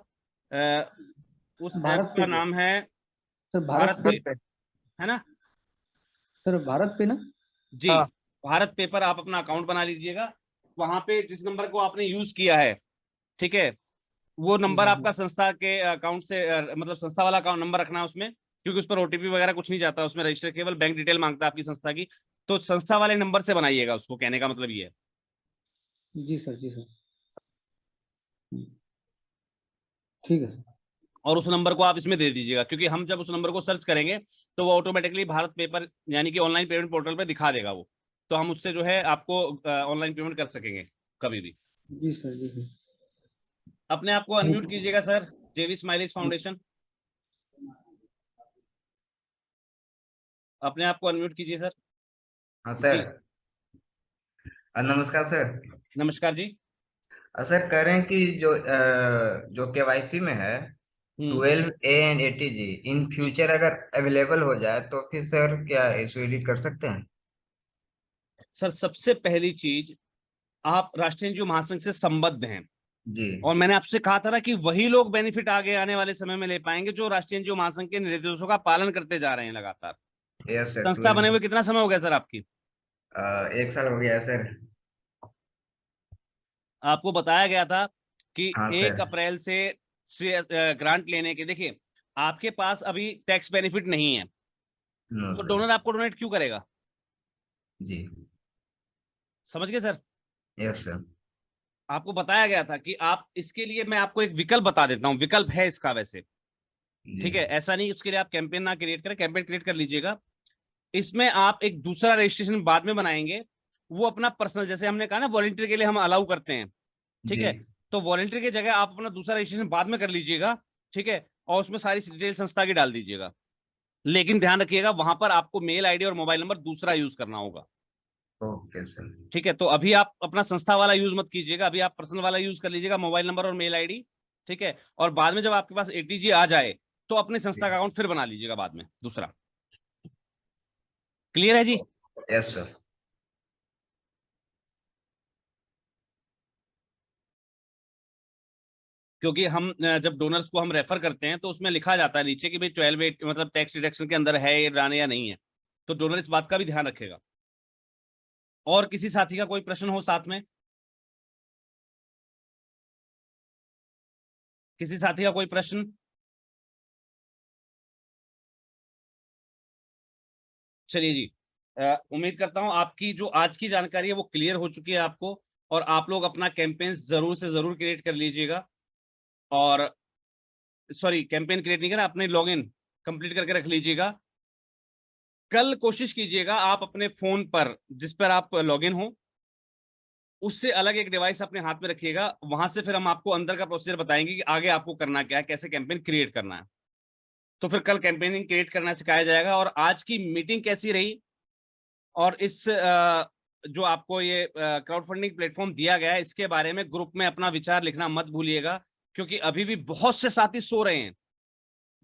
A: उस ऐप
F: भारत
A: का
F: पे
A: नाम है
F: सर,
A: भारत पे,
B: पे।
A: है ना
F: सर भारत पे ना?
A: जी।
B: हाँ।
A: भारत पे पर आप अपना अकाउंट बना लीजिएगा। वहां पे जिस नंबर को आपने यूज किया है, ठीक है, वो
F: जी
A: नंबर
F: सर।
A: आपका संस्था के अकाउंट से मतलब संस्था वाला अकाउंट नंबर रखना है उसमें, क्योंकि उस पर ओटीपी वगैरह कुछ नहीं जाता उसमें, रजिस्टर केवल बैंक डिटेल मांगता है आपकी संस्था की। तो संस्था वाले नंबर से बनाइएगा उसको, कहने का मतलब ये है।
F: जी सर। जी सर। ठीक है सर।
A: और उस नंबर को आप इसमें दे दीजिएगा, क्योंकि हम जब उस नंबर को सर्च करेंगे तो वो ऑटोमेटिकली भारत पेपर यानी कि ऑनलाइन पेमेंट पोर्टल पे दिखा देगा वो, तो हम उससे जो है आपको ऑनलाइन पेमेंट कर सकेंगे कभी भी।
F: जी सर। जी सर।
A: अपने आप को अनम्यूट कीजिएगा सर, जेवी स्माइलीज फाउंडेशन, अपने आप को अनम्यूट कीजिए सर।
G: हाँ
A: जी
G: सर। नमस्कार सर।
A: नमस्कार जी।
G: सर कह रहे हैं कि जो केवाईसी में है 12A and 80G in future अगर अवेलेबल हो जाए तो फिर सर क्या इसको एडिट कर सकते हैं?
A: सर, सबसे पहली चीज, आप राष्ट्रीय एनजीओ महासंघ से संबद्ध हैं,
G: जी।
A: और मैंने आपसे कहा था ना कि वही लोग बेनिफिट आगे आने वाले समय में ले पाएंगे जो राष्ट्रीय एनजीओ महासंघ के निर्देशों का पालन करते जा रहे हैं लगातार।
G: Yes sir.
A: संस्था बने हुए कितना समय हो गया सर आपकी?
G: 1 साल हो गया है सर।
A: आपको बताया गया था कि
G: हाँ
A: 1
G: सर।
A: अप्रैल से ग्रांट लेने के, देखिए आपके पास अभी टैक्स बेनिफिट नहीं है,
G: नो
A: तो
G: सर।
A: डोनर आपको डोनेट क्यों करेगा?
G: जी।
A: समझ गए सर?
G: Yes sir.
A: आपको बताया गया था कि आप इसके लिए, मैं आपको एक विकल्प बता देता हूं, विकल्प है इसका वैसे,
G: जी।
A: ठीक है, ऐसा नहीं उसके लिए आप कैंपेन ना क्रिएट करें, कैंपेन क्रिएट कर लीजिएगा। इसमें आप एक दूसरा रजिस्ट्रेशन बाद में बनाएंगे, वो अपना पर्सनल, जैसे हमने कहा ना वॉलंटियर के लिए हम अलाउ करते हैं, ठीक
G: जी।
A: है, तो वॉलंटियर की जगह आप अपना दूसरा रजिस्ट्रेशन बाद में कर लीजिएगा, ठीक है, और उसमें सारी डिटेल संस्था की डाल दीजिएगा। लेकिन ध्यान रखिएगा, वहां पर आपको मेल आईडी और मोबाइल नंबर दूसरा यूज करना होगा।
G: Okay sir.
A: ठीक है, तो अभी आप अपना संस्था वाला यूज मत कीजिएगा, अभी आप पर्सनल वाला यूज कर लीजिएगा, मोबाइल नंबर और मेल आईडी। ठीक है, और बाद में जब आपके पास एटीजी आ जाए तो अपने संस्था का अकाउंट फिर बना लीजिएगा बाद में दूसरा। क्लियर है जी?
G: Yes sir.
A: क्योंकि हम जब डोनर्स को हम रेफर करते हैं तो उसमें लिखा जाता है नीचे कि भाई 12 मतलब टैक्स डिडक्शन के अंदर है ये राने या नहीं है, तो डोनर इस बात का भी ध्यान रखेगा। और किसी साथी का कोई प्रश्न हो साथ में? किसी साथी का कोई प्रश्न? चलिए जी, उम्मीद करता हूं आपकी जो आज की जानकारी है वो क्लियर हो चुकी है आपको, और आप लोग अपना कैंपेन जरूर से जरूर क्रिएट कर लीजिएगा। और सॉरी, कैंपेन क्रिएट नहीं करना, अपने लॉगिन कंप्लीट करके रख लीजिएगा। कल कोशिश कीजिएगा आप अपने फोन पर जिस पर आप लॉगिन हो उससे अलग एक डिवाइस अपने हाथ में रखिएगा, वहां से फिर हम आपको अंदर का प्रोसीजर बताएंगे कि आगे आपको करना क्या है, कैसे कैंपेन क्रिएट करना है। तो फिर कल कैंपेनिंग क्रिएट करना सिखाया जाएगा। और आज की मीटिंग कैसी रही, और इस जो आपको ये क्राउड फंडिंग प्लेटफॉर्म दिया गया है इसके बारे में ग्रुप में अपना विचार लिखना मत भूलिएगा, क्योंकि अभी भी बहुत से साथी सो रहे हैं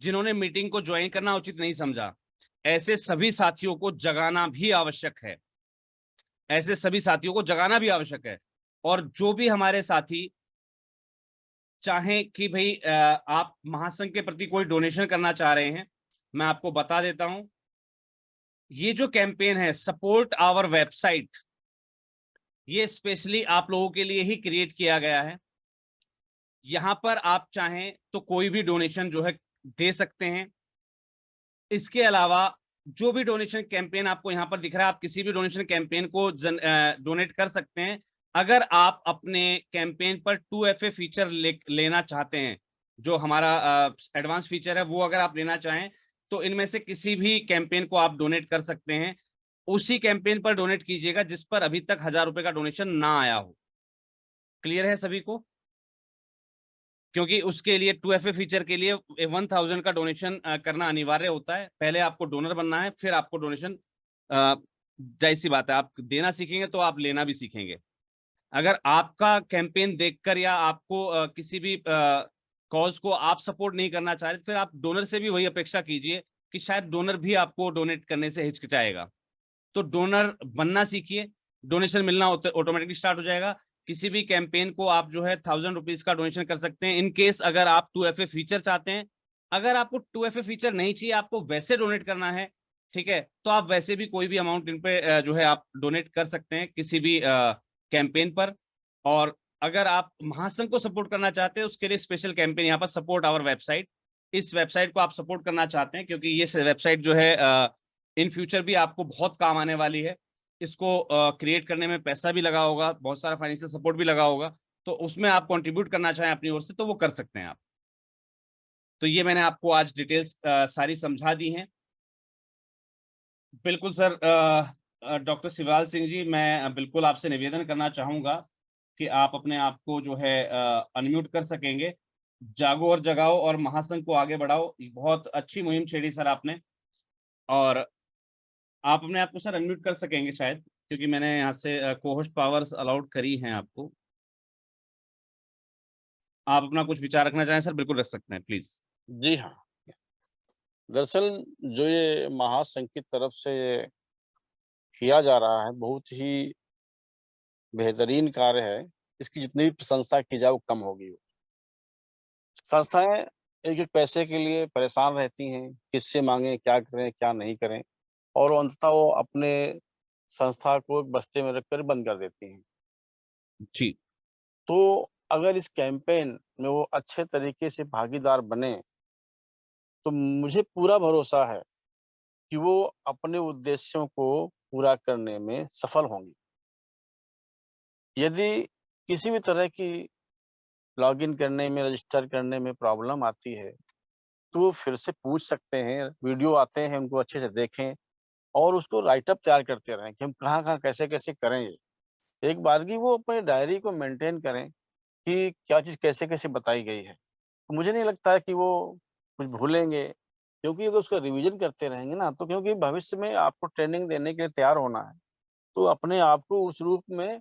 A: जिन्होंने मीटिंग को ज्वाइन करना उचित नहीं समझा। ऐसे सभी साथियों को जगाना भी आवश्यक है, ऐसे सभी साथियों को जगाना भी आवश्यक है। और जो भी हमारे साथी चाहें कि भाई आप महासंघ के प्रति कोई डोनेशन करना चाह रहे हैं, मैं आपको बता देता हूं, ये जो कैंपेन है सपोर्ट आवर वेबसाइट, ये स्पेशली आप लोगों के लिए ही क्रिएट किया गया है। यहां पर आप चाहें तो कोई भी डोनेशन जो है दे सकते हैं। इसके अलावा जो भी डोनेशन कैंपेन आपको यहां पर दिख रहा है, आप किसी भी डोनेशन कैंपेन को डोनेट कर सकते हैं। अगर आप अपने कैंपेन पर 2FA फीचर लेना चाहते हैं, जो हमारा एडवांस फीचर है, वो अगर आप लेना चाहें तो इनमें से किसी भी कैंपेन को आप डोनेट कर सकते हैं। उसी कैंपेन पर डोनेट कीजिएगा जिस पर अभी तक 1000 रुपए का डोनेशन ना आया हो। क्लियर है सभी को? क्योंकि उसके लिए 2FA फीचर के लिए 1000 का डोनेशन करना अनिवार्य होता है। पहले आपको डोनर बनना है, फिर आपको डोनेशन, जाहिर सी बात है आप देना सीखेंगे तो आप लेना भी सीखेंगे। अगर आपका कैंपेन देखकर या आपको किसी भी कॉज को आप सपोर्ट नहीं करना चाह रहे, फिर आप डोनर से भी वही अपेक्षा कीजिए कि शायद डोनर भी आपको डोनेट करने से हिचकिचाएगा। तो डोनर बनना सीखिए, डोनेशन मिलना ऑटोमेटिकली स्टार्ट हो जाएगा। किसी भी कैंपेन को आप जो है 1000 रुपीज का डोनेशन कर सकते हैं। इन केस अगर आप 2FA फीचर चाहते हैं, अगर आपको 2FA फीचर नहीं चाहिए, आपको वैसे डोनेट करना है, ठीक है, तो आप वैसे भी कोई भी अमाउंट इन पे जो है आप डोनेट कर सकते हैं किसी भी कैंपेन पर। और अगर आप महासंघ को सपोर्ट करना चाहते हैं उसके लिए स्पेशल कैंपेन यहाँ पर सपोर्ट आवर वेबसाइट, इस वेबसाइट को आप सपोर्ट करना चाहते हैं क्योंकि ये वेबसाइट जो है इन फ्यूचर भी आपको बहुत काम आने वाली है। इसको क्रिएट करने में पैसा भी लगा होगा, बहुत सारा फाइनेंशियल सपोर्ट भी लगा होगा, तो उसमें आप कंट्रीब्यूट करना चाहें अपनी ओर से तो वो कर सकते हैं आप। तो ये मैंने आपको आज डिटेल्स सारी समझा दी हैं। बिल्कुल सर, डॉक्टर शिवलाल सिंह जी, मैं बिल्कुल आपसे निवेदन करना चाहूंगा कि आप अपने आप को जो है अनम्यूट कर सकेंगे। जागो और जगाओ और महासंघ को आगे बढ़ाओ, बहुत अच्छी मुहिम छेड़ी सर आपने। और आप अपने आप को सर अनम्यूट कर सकेंगे शायद, क्योंकि मैंने यहाँ से कोहोस्ट पावर्स अलाउड करी हैं आपको। आप अपना कुछ विचार रखना चाहें सर, बिल्कुल रख सकते हैं प्लीज।
D: जी हाँ, दरअसल जो ये महासंघ की तरफ से किया जा रहा है बहुत ही बेहतरीन कार्य है। इसकी जितनी भी प्रशंसा की जाए वो कम होगी। संस्थाएं एक एक पैसे के लिए परेशान रहती हैं, किससे मांगे, क्या करें क्या नहीं करें, और अंततः वो अपने संस्था को एक बस्ते में रखकर बंद कर देती हैं।
A: जी,
D: तो अगर इस कैंपेन में वो अच्छे तरीके से भागीदार बने तो मुझे पूरा भरोसा है कि वो अपने उद्देश्यों को पूरा करने में सफल होंगी। यदि किसी भी तरह की लॉगिन करने में, रजिस्टर करने में प्रॉब्लम आती है तो वो फिर से पूछ सकते हैं। वीडियो आते हैं, उनको अच्छे से देखें और उसको राइट अप तैयार करते रहें कि हम कहाँ-कहाँ, कैसे-कैसे करें ये। एक बार की वो अपने डायरी को मेंटेन करें कि क्या चीज़ कैसे-कैसे बताई गई है। तो मुझे नहीं लगता है कि वो कुछ भूलेंगे, क्योंकि अगर उसका रिवीजन करते रहेंगे ना, तो क्योंकि भविष्य में आपको ट्रेनिंग देने के लिए तैयार होना है। तो अपने आप को उस रूप में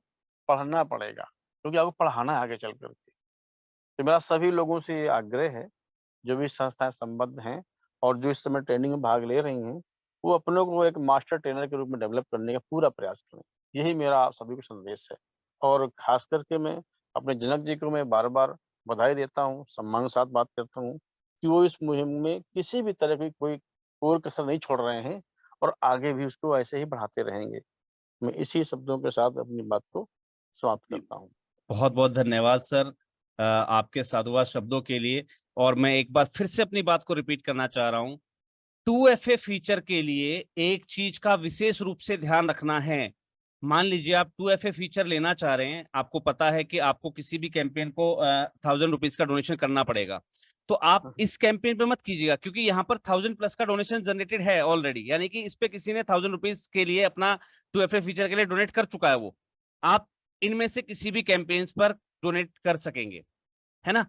D: पढ़ना पड़ेगा, क्योंकि आपको पढ़ाना है आगे चल कर के। तो मेरा सभी लोगों से ये आग्रह है, जो भी संस्थाएँ संबद्ध हैं और जो इस समय ट्रेनिंग में भाग ले रही हैं, वो अपने को एक मास्टर ट्रेनर के रूप में डेवलप करने का पूरा प्रयास करें। यही मेरा आप सभी को संदेश है। और ख़ास करके मैं अपने जनक जी को मैं बार-बार बधाई देता हूँ, सम्मान के साथ बात करता हूँ कि वो इस मुहिम में किसी भी तरह की कोई कोर-कसर नहीं छोड़ रहे हैं और आगे भी उसको ऐसे ही बढ़ाते रहेंगे। मैं इसी शब्दों के साथ अपनी बात को समाप्त करता हूँ।
A: बहुत बहुत धन्यवाद सर आपके साधुवाद शब्दों के लिए। और मैं एक बार फिर से अपनी बात को रिपीट करना चाह रहा हूं, 2FA फीचर के लिए एक चीज का विशेष रूप से ध्यान रखना है। मान लीजिए आप 2FA फीचर लेना चाह रहे हैं, आपको पता है कि आपको किसी भी कैंपेन को 1000 रुपीज का डोनेशन करना पड़ेगा, तो आप इस कैंपेन पे मत कीजिएगा, क्योंकि यहाँ पर 1000+ का डोनेशन जनरेटेड है ऑलरेडी, यानी कि इस पे किसी ने 1000 रुपीज के लिए अपना 2FA फीचर के लिए डोनेट कर चुका है। वो आप इनमें से किसी भी कैंपेन्स पर डोनेट कर सकेंगे, है ना।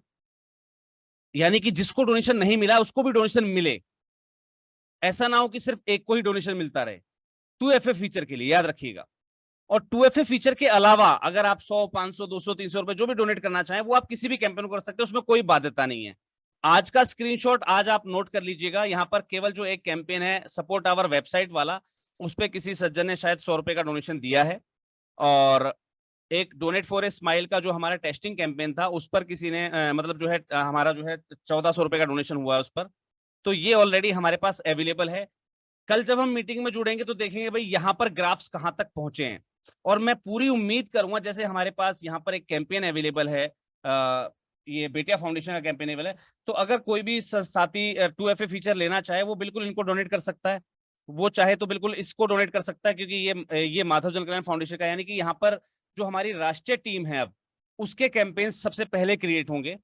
A: यानी कि जिसको डोनेशन नहीं मिला उसको भी डोनेशन मिले, ऐसा ना हो कि सिर्फ एक को ही डोनेशन मिलता रहे 2FA फीचर के लिए, याद रखिएगा। और 2FA फीचर के अलावा अगर आप 100, 500, 200, 300 रुपए जो भी डोनेट करना चाहें, वो आप किसी भी कैंपेन को कर सकते हैं, उसमें कोई बाध्यता नहीं है। आज का स्क्रीनशॉट आज आप नोट कर लीजिएगा। यहाँ पर केवल जो एक कैंपेन है सपोर्ट आवर वेबसाइट वाला, उस पर किसी सज्जन ने शायद 100 रुपए का डोनेशन दिया है, और एक डोनेट फॉर ए स्माइल का जो हमारा टेस्टिंग कैंपेन था उस पर किसी ने मतलब जो है हमारा जो है 1400 रुपए का डोनेशन हुआ है उस पर। तो ये ऑलरेडी हमारे पास अवेलेबल है। कल जब हम मीटिंग में जुड़ेंगे तो देखेंगे भाई यहाँ पर ग्राफ्स कहाँ तक पहुंचे हैं, और मैं पूरी उम्मीद करूंगा, जैसे हमारे पास यहाँ पर एक कैंपेन अवेलेबल है, ये बेटिया फाउंडेशन का कैंपेन अवेलेबल है, तो अगर कोई भी साथी 2FA फीचर लेना चाहे वो बिल्कुल इनको डोनेट कर सकता है। वो चाहे तो बिल्कुल इसको डोनेट कर सकता है, क्योंकि ये माधव जन कल्याण फाउंडेशन का, यानी कि यहाँ पर जो हमारी राष्ट्रीय टीम है अब उसके कैंपेन सबसे पहले क्रिएट होंगे।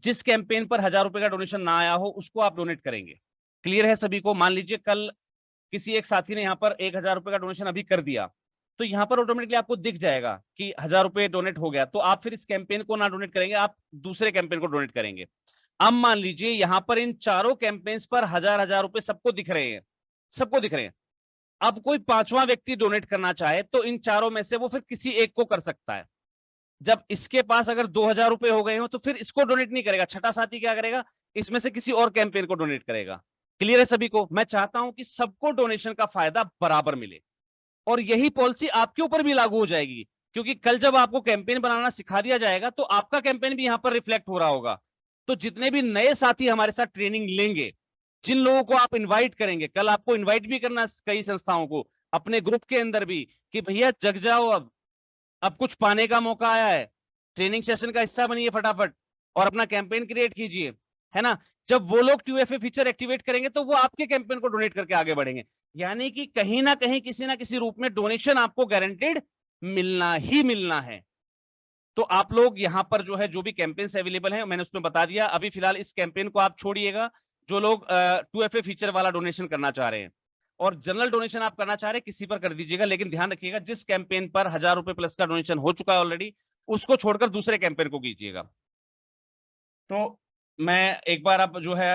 A: जिस कैंपेन पर 1000 रुपए का डोनेशन ना आया हो उसको आप डोनेट करेंगे। क्लियर है सभी को। मान लीजिए कल किसी एक साथी ने यहाँ पर 1000 रुपए का डोनेशन अभी कर दिया, तो यहाँ पर ऑटोमेटिकली आपको दिख जाएगा कि 1000 रुपए डोनेट हो गया, तो आप फिर इस कैंपेन को ना डोनेट करेंगे, आप दूसरे कैंपेन को डोनेट करेंगे। अब मान लीजिए यहाँ पर इन चारों कैंपेन्स पर 1000 रुपए सबको दिख रहे हैं, सबको दिख रहे हैं। अब कोई पांचवा व्यक्ति डोनेट करना चाहे तो इन चारों में से वो फिर किसी एक को कर सकता है। जब इसके पास अगर 2000 रुपए हो गए हो तो फिर इसको डोनेट नहीं करेगा, छठा साथी क्या करेगा, इसमें से किसी और कैंपेन को डोनेट करेगा। क्लियर है सभी को। मैं चाहता हूं कि सबको डोनेशन का फायदा बराबर मिले, और यही पॉलिसी आपके ऊपर भी लागू हो जाएगी, क्योंकि कल जब आपको कैंपेन बनाना सिखा दिया जाएगा तो आपका कैंपेन भी यहां पर रिफ्लेक्ट हो रहा होगा। तो जितने भी नए साथी हमारे साथ ट्रेनिंग लेंगे, जिन लोगों को आप इनवाइट करेंगे, कल आपको इनवाइट भी करना कई संस्थाओं को अपने ग्रुप के अंदर भी कि भैया जग जाओ, अब कुछ पाने का मौका आया है, ट्रेनिंग सेशन का हिस्सा बनिए फटाफट और अपना कैंपेन क्रिएट कीजिए, है ना। जब वो लोग 2FA फीचर एक्टिवेट करेंगे तो वो आपके कैंपेन को डोनेट करके आगे बढ़ेंगे, यानी कि कहीं ना कहीं किसी ना किसी रूप में डोनेशन आपको गारंटेड मिलना ही मिलना है। तो आप लोग यहाँ पर जो है जो भी कैंपेन्स अवेलेबल हैं मैंने उसमें बता दिया। अभी फिलहाल इस कैंपेन को आप छोड़िएगा, जो लोग 2FA फीचर वाला डोनेशन करना चाह रहे हैं, और जनरल डोनेशन आप करना चाह रहे हैं किसी पर कर दीजिएगा, लेकिन ध्यान रखिएगा जिस कैंपेन पर 1000 रुपए प्लस का डोनेशन हो चुका है ऑलरेडी, उसको छोड़कर दूसरे कैंपेन को कीजिएगा। तो मैं एक बार अब जो है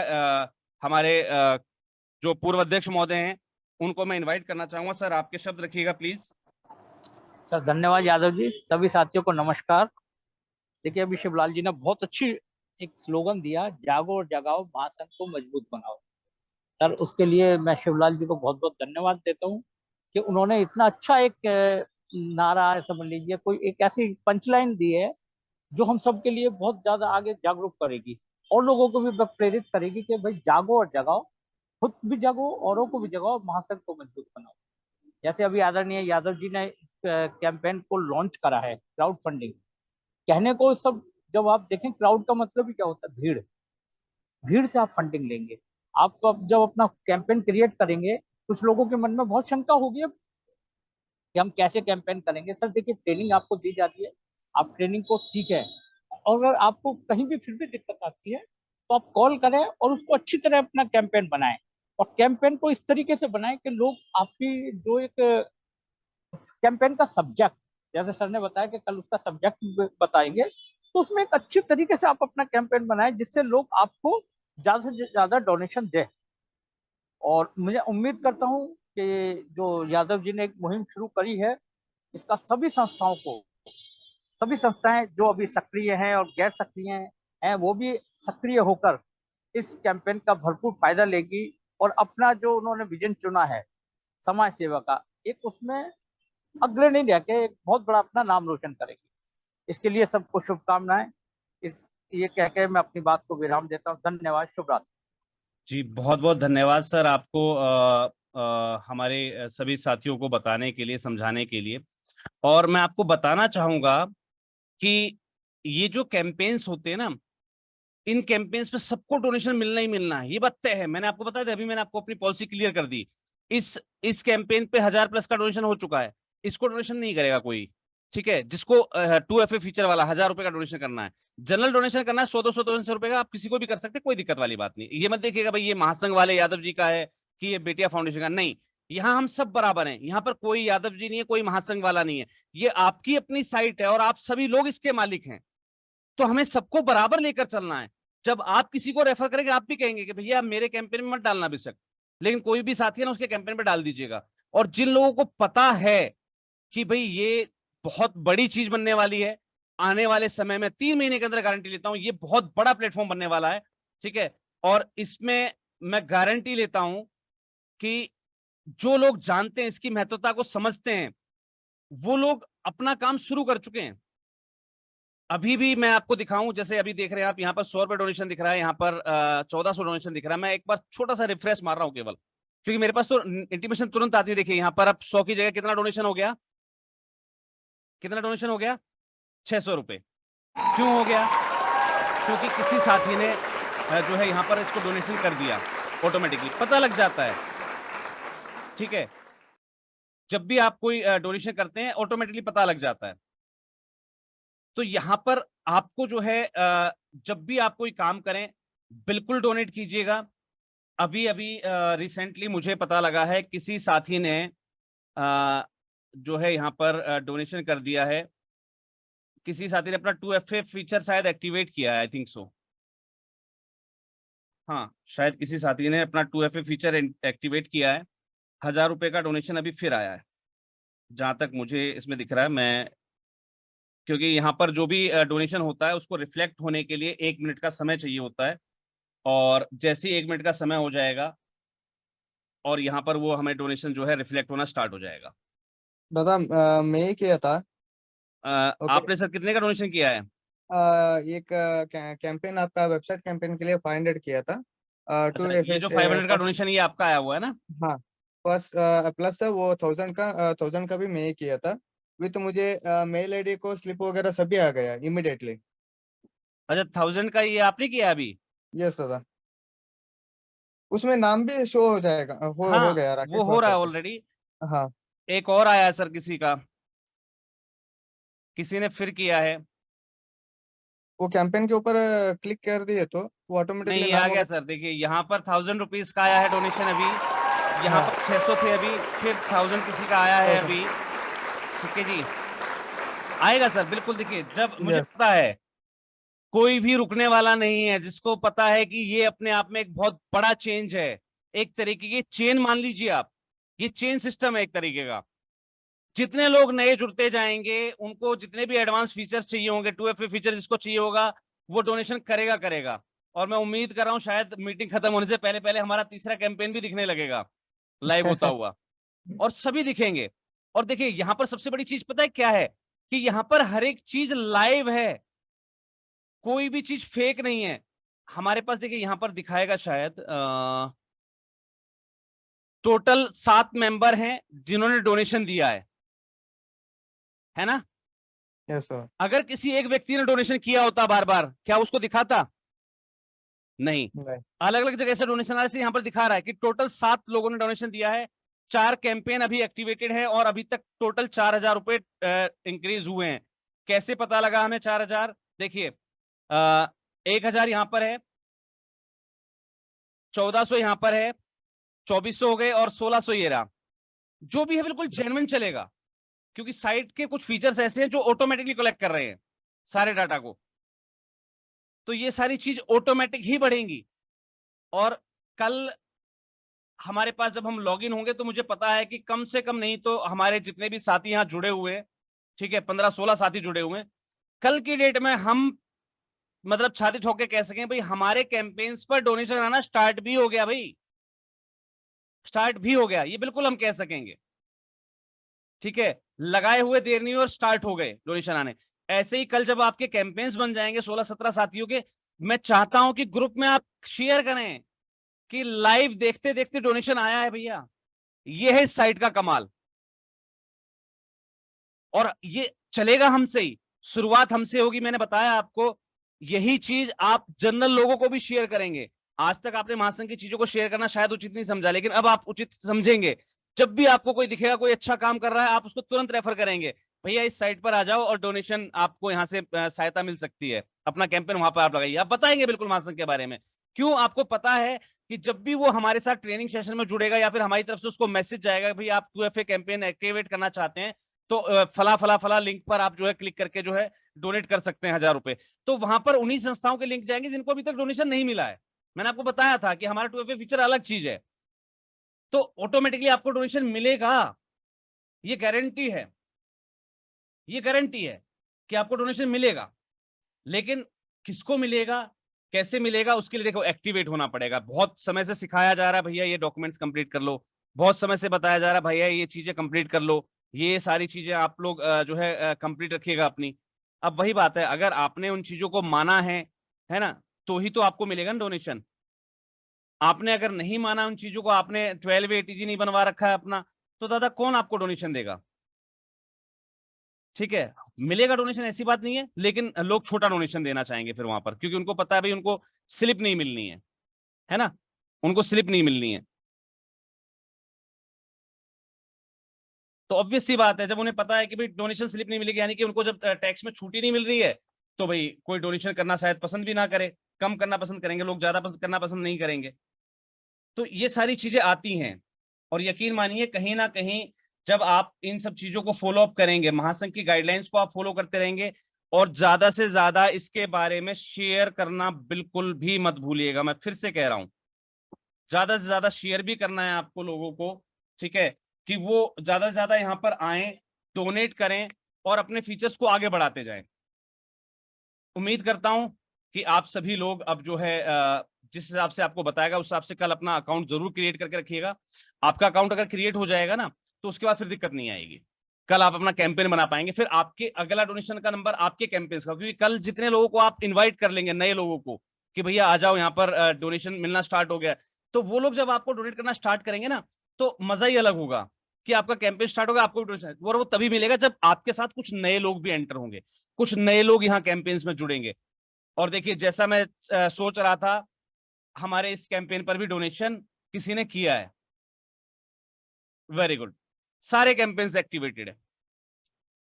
A: हमारे जो पूर्व अध्यक्ष महोदय हैं उनको मैं इनवाइट करना चाहूंगा। सर आपके शब्द रखिएगा प्लीज।
H: सर धन्यवाद यादव जी। सभी साथियों को नमस्कार। देखिए अभी शिवलाल जी ने बहुत अच्छी एक स्लोगन दिया, जागो और जगाओ, महासंघ को मजबूत बनाओ। सर उसके लिए मैं शिवलाल जी को बहुत बहुत धन्यवाद देता हूँ कि उन्होंने इतना अच्छा एक नारा समझ लीजिए, कोई एक ऐसी पंचलाइन दी है जो हम सब के लिए बहुत ज्यादा आगे जागरूक करेगी और लोगों को भी प्रेरित करेगी कि भाई जागो और जगाओ, खुद भी जगो, औरों को भी जगाओ, महासंघ को मजबूत बनाओ। जैसे अभी आदरणीय यादव जी ने कैंपेन को लॉन्च करा है, क्राउड फंडिंग कहने को सब, जब आप देखें क्राउड का मतलब ही क्या होता है, भीड़। भीड़ से आप फंडिंग लेंगे। आप जब अपना कैंपेन क्रिएट करेंगे कुछ लोगों के मन में बहुत शंका होगी अब कि हम कैसे कैंपेन करेंगे। सर देखिए ट्रेनिंग आपको दी जाती है, आप ट्रेनिंग को सीखें, और अगर आपको कहीं भी फिर भी दिक्कत आती है तो आप कॉल करें और उसको अच्छी तरह अपना कैंपेन बनाएं, और कैंपेन को इस तरीके से बनाएं कि लोग आपकी जो एक कैंपेन का सब्जेक्ट, जैसे सर ने बताया कि कल उसका सब्जेक्ट बताएंगे, तो उसमें एक अच्छी तरीके से आप अपना कैंपेन बनाएं जिससे लोग आपको ज्यादा से ज्यादा डोनेशन दें। और मुझे उम्मीद करता हूं कि जो यादव जी ने एक मुहिम शुरू करी है, इसका सभी संस्थाओं को, सभी संस्थाएं जो अभी सक्रिय हैं और गैर सक्रिय हैं, वो भी सक्रिय होकर इस कैंपेन का भरपूर फायदा लेगी और अपना जो उन्होंने विजन चुना है समाज सेवा का, एक उसमें अग्रणी रह के एक बहुत बड़ा अपना नाम रोशन करेगी। इसके लिए सबको शुभकामनाएं। ये कह के मैं अपनी बात को विराम देता हूँ। धन्यवाद। शुभ रात्रि।
A: जी, बहुत बहुत धन्यवाद सर आपको हमारे सभी साथियों को बताने के लिए, समझाने के लिए। और मैं आपको बताना चाहूंगा कि ये जो कैंपेन्स होते हैं ना, इन कैंपेन्स पे सबको डोनेशन मिलना ही मिलना है, ये बात तय है। मैंने आपको बताया था, अभी मैंने आपको अपनी पॉलिसी क्लियर कर दी। इस कैंपेन पे 1000+ का डोनेशन हो चुका है, इसको डोनेशन नहीं करेगा कोई, ठीक है। जिसको 2FA फीचर वाला 1000 रुपए का डोनेशन करना है, जनरल डोनेशन करना है 100-200 रुपए का, आप किसी को भी कर सकते, कोई दिक्कत वाली बात नहीं। ये मत देखिएगा भाई ये महासंघ वाले यादव जी का है कि ये बेटिया फाउंडेशन का, नहीं। यहाँ हम सब बराबर हैं, यहाँ पर कोई यादव जी नहीं है, कोई महासंघ वाला नहीं है। ये आपकी अपनी साइट है और आप सभी लोग इसके मालिक हैं, तो हमें सबको बराबर लेकर चलना है। जब आप किसी को रेफर करेंगे, आप भी कहेंगे कि भैया मेरे कैंपेन में मत डालना बेशक, लेकिन कोई भी साथी है ना उसके कैंपेन पे डाल दीजिएगा। और जिन लोगों को पता है कि भाई ये बहुत बड़ी चीज बनने वाली है, आने वाले समय में 3 महीने के अंदर गारंटी लेता हूं, ये बहुत बड़ा प्लेटफॉर्म बनने वाला है, ठीक है। और इसमें मैं गारंटी लेता हूं कि जो लोग जानते हैं, इसकी महत्वता को समझते हैं, वो लोग अपना काम शुरू कर चुके हैं। अभी भी मैं आपको दिखाऊं, जैसे अभी देख रहे हैं आप, यहाँ पर 100 रुपए डोनेशन दिख रहा है, यहाँ पर 1400 डोनेशन दिख रहा है। मैं एक बार छोटा सा रिफ्रेश मार रहा हूं केवल, क्योंकि मेरे पास तो इंटीमेशन तुरंत आती है। देखिए यहाँ पर अब 100 की जगह कितना डोनेशन हो गया, कितना डोनेशन हो गया, 600 रुपए। क्यों हो गया? क्योंकि किसी साथी ने जो है यहाँ पर इसको डोनेशन कर दिया, ऑटोमेटिकली पता लग जाता है, ठीक है। जब भी आप कोई डोनेशन करते हैं ऑटोमेटिकली पता लग जाता है। तो यहाँ पर आपको जो है जब भी आप कोई काम करें बिल्कुल डोनेट कीजिएगा। अभी अभी रिसेंटली मुझे पता लगा है किसी साथी ने जो है यहाँ पर डोनेशन कर दिया है, किसी साथी ने अपना 2FA फीचर शायद एक्टिवेट किया है, आई थिंक सो। हाँ, शायद किसी साथी ने अपना 2FA फीचर एक्टिवेट किया है। 1000 रुपए का डोनेशन अभी फिर आया है, जहां तक मुझे इसमें दिख रहा है। मैं, क्योंकि यहाँ पर जो भी डोनेशन होता है उसको रिफ्लेक्ट होने के लिए 1 मिनट का समय चाहिए होता है, और जैसे ही 1 मिनट का समय हो जाएगा और यहाँ पर वो हमें डोनेशन जो है रिफ्लेक्ट होना स्टार्ट हो जाएगा।
C: दादा मैं ही किया था। ओके।
A: आपने सर कितने का डोनेशन किया है?
C: एक कैंपेन आपका वेबसाइट कैंपेन के लिए 500 किया था।
A: अच्छा, ये जो 500 का डोनेशन ये आपका आया हुआ है ना?
C: हाँ, फर्स्ट प्लस वो 1000 का भी मैं ही किया था विथ मुझे मेल आईडी को स्लिप वगैरह सभी आ गया इमीडिएटली।
A: अच्छा, 1000 का ये आपने किया अभी?
C: यस दादा, उसमें नाम भी शो हो जाएगा।
A: हाँ,
C: हो गया राकेश
A: वो हो रहा है
C: वाकर
A: ऑलरेडी।
C: पे। हाँ,
A: एक और आया है सर, किसी का, किसी ने फिर किया है।
C: वो कैंपेन के ऊपर क्लिक कर दिए तो वो
A: नहीं,
C: ऑटोमेटिकली
A: ये आ गया सर, देखिए यहाँ पर 1000 रुपीज का आया है डोनेशन अभी, यहाँ
C: हाँ।
A: पर 600 थे अभी, फिर 1000 किसी का आया है
C: ओके।
A: अभी, ठीक है जी। आएगा सर, बिल्कुल। देखिए जब मुझे
C: यस।
A: पता है कोई भी रुकने वाला नहीं है, जिसको पता है कि ये अपने आप में एक बहुत बड़ा चेंज है, एक तरीके की चेन मान लीजिए आप, ये चेन सिस्टम है एक तरीके का। जितने लोग नए जुड़ते जाएंगे उनको जितने भी एडवांस फीचर्स चाहिए होंगे, 2FA फीचर जिसको चाहिए होगा वो डोनेशन करेगा करेगा। और मैं उम्मीद कर रहा हूं शायद मीटिंग खत्म होने से पहले पहले हमारा तीसरा कैंपेन भी दिखने लगेगा लाइव होता हुआ, और सभी दिखेंगे। और देखिए यहाँ पर सबसे बड़ी चीज पता है क्या है, कि यहाँ पर हर एक चीज लाइव है, कोई भी चीज फेक नहीं है हमारे पास। देखिए यहाँ पर दिखाएगा शायद, टोटल 7 मेंबर हैं जिन्होंने डोनेशन दिया है ना?
C: Yes sir.
A: अगर किसी एक व्यक्ति ने डोनेशन किया होता बार बार, क्या उसको दिखाता? नहीं। अलग अलग जगह से डोनेशन आ रहे, यहाँ पर दिखा रहा है कि टोटल 7 लोगों ने डोनेशन दिया है, 4 कैंपेन अभी एक्टिवेटेड है, और अभी तक टोटल 4000 रुपए इंक्रीज हुए हैं। कैसे पता लगा हमें 4000? देखिए 1000 यहां पर है, 1400 यहां पर है, 2400 हो गए, और 1600 ये रहा। जो भी है बिल्कुल जेन्युइन चलेगा, क्योंकि साइट के कुछ फीचर्स ऐसे हैं जो ऑटोमेटिकली कलेक्ट कर रहे हैं सारे डाटा को, तो ये सारी चीज ऑटोमेटिक ही बढ़ेंगी। और कल हमारे पास जब हम लॉगिन होंगे तो मुझे पता है कि कम से कम नहीं तो हमारे जितने भी साथी यहाँ जुड़े हुए हैं, ठीक है, 15-16 साथी जुड़े हुए हैं, कल की डेट में हम मतलब छाती ठोक के कह सकें भाई हमारे कैंपेन्स पर डोनेशन आना स्टार्ट भी हो गया, भाई स्टार्ट भी हो गया, ये बिल्कुल हम कह सकेंगे। ठीक है, लगाए हुए देर नहीं और स्टार्ट हो गए डोनेशन आने। ऐसे ही कल जब आपके कैंपेन्स बन जाएंगे 16-17 साथियों के, मैं चाहता हूं कि ग्रुप में आप शेयर करें कि लाइव देखते देखते डोनेशन आया है भैया। ये है इस साइट का कमाल, और ये चलेगा हमसे ही, शुरुआत हमसे होगी। मैंने बताया आपको, यही चीज आप जनरल लोगों को भी शेयर करेंगे। आज तक आपने महासंघ की चीजों को शेयर करना शायद उचित नहीं समझा, लेकिन अब आप उचित समझेंगे। जब भी आपको कोई दिखेगा कोई अच्छा काम कर रहा है, आप उसको तुरंत रेफर करेंगे, भैया इस साइट पर आ जाओ और डोनेशन आपको यहाँ से सहायता मिल सकती है, अपना कैंपेन वहां पर आप लगाइए। आप बताएंगे बिल्कुल महासंघ के बारे में। क्यों? आपको पता है कि जब भी वो हमारे साथ ट्रेनिंग सेशन में जुड़ेगा या फिर हमारी तरफ से उसको मैसेज जाएगा भाई आप 2FA कैंपेन एक्टिवेट करना चाहते हैं, तो फला फला फला लिंक पर आप जो है क्लिक करके जो है डोनेट कर सकते हैं 1000 रुपए। तो वहां पर उन्हीं संस्थाओं के लिंक जाएंगे जिनको अभी तक डोनेशन नहीं मिला है। मैंने आपको बताया था कि हमारा 2FA फीचर अलग चीज है, तो ऑटोमेटिकली आपको डोनेशन मिलेगा, ये गारंटी है, ये गारंटी है कि आपको डोनेशन मिलेगा। लेकिन किसको मिलेगा, कैसे मिलेगा, उसके लिए देखो एक्टिवेट होना पड़ेगा। बहुत समय से सिखाया जा रहा है भैया ये डॉक्यूमेंट्स कंप्लीट कर लो, बहुत समय से बताया जा रहा है भैया ये चीजें कंप्लीट कर लो, ये सारी चीजें आप लोग जो है कंप्लीट रखिएगा अपनी। अब वही बात है, अगर आपने उन चीजों को माना है ना, तो ही तो आपको मिलेगा ना डोनेशन। आपने अगर नहीं माना उन चीजों को, आपने 12 ATG नहीं बनवा रखा है अपना, तो दादा कौन आपको डोनेशन देगा? ठीक है, मिलेगा डोनेशन, ऐसी बात नहीं है, लेकिन लोग छोटा डोनेशन देना चाहेंगे फिर वहां पर, क्योंकि उनको पता है भाई उनको स्लिप नहीं मिलनी है ना, उनको स्लिप नहीं मिलनी है। तो ऑब्वियस सी बात है, जब उन्हें पता है कि भाई डोनेशन स्लिप नहीं मिलेगी, यानी कि उनको जब टैक्स में छूट ही नहीं मिल रही है, तो भाई कोई डोनेशन करना शायद पसंद भी ना करे, कम करना पसंद करेंगे लोग, ज्यादा करना पसंद नहीं करेंगे। तो ये सारी चीजें आती हैं, और यकीन मानिए कहीं ना कहीं जब आप इन सब चीजों को फॉलो अप करेंगे, महासंघ की गाइडलाइंस को आप फॉलो करते रहेंगे, और ज्यादा से ज्यादा इसके बारे में शेयर करना बिल्कुल भी मत भूलिएगा। मैं फिर से कह रहा हूं, ज्यादा से ज्यादा शेयर भी करना है आपको लोगों को, ठीक है, कि वो ज्यादा से ज्यादा यहाँ पर आए, डोनेट करें और अपने फीचर्स को आगे बढ़ाते जाएं। उम्मीद करता हूं कि आप सभी लोग अब जो है जिस हिसाब से आपको बताएगा उस हिसाब से कल अपना अकाउंट जरूर क्रिएट करके रखिएगा। आपका अकाउंट अगर क्रिएट हो जाएगा ना, तो उसके बाद फिर दिक्कत नहीं आएगी, कल आप अपना कैंपेन बना पाएंगे। फिर आपके अगला डोनेशन का नंबर आपके कैंपेन का, क्योंकि कल जितने लोगों को आप इन्वाइट कर लेंगे, नए लोगों को, कि भैया आ जाओ यहाँ पर डोनेशन मिलना स्टार्ट हो गया, तो वो लोग जब आपको डोनेट करना स्टार्ट करेंगे ना, तो मजा ही अलग होगा कि आपका कैंपेन स्टार्ट होगा, आपको डोनेशन, और वो तभी मिलेगा जब आपके साथ कुछ नए लोग भी एंटर होंगे, कुछ नए लोग यहाँ कैंपेन्स में जुड़ेंगे। और देखिए जैसा मैं सोच रहा था, हमारे इस कैंपेन पर भी डोनेशन किसी ने किया है, वेरी गुड, सारे कैंपेन्स एक्टिवेटेड है,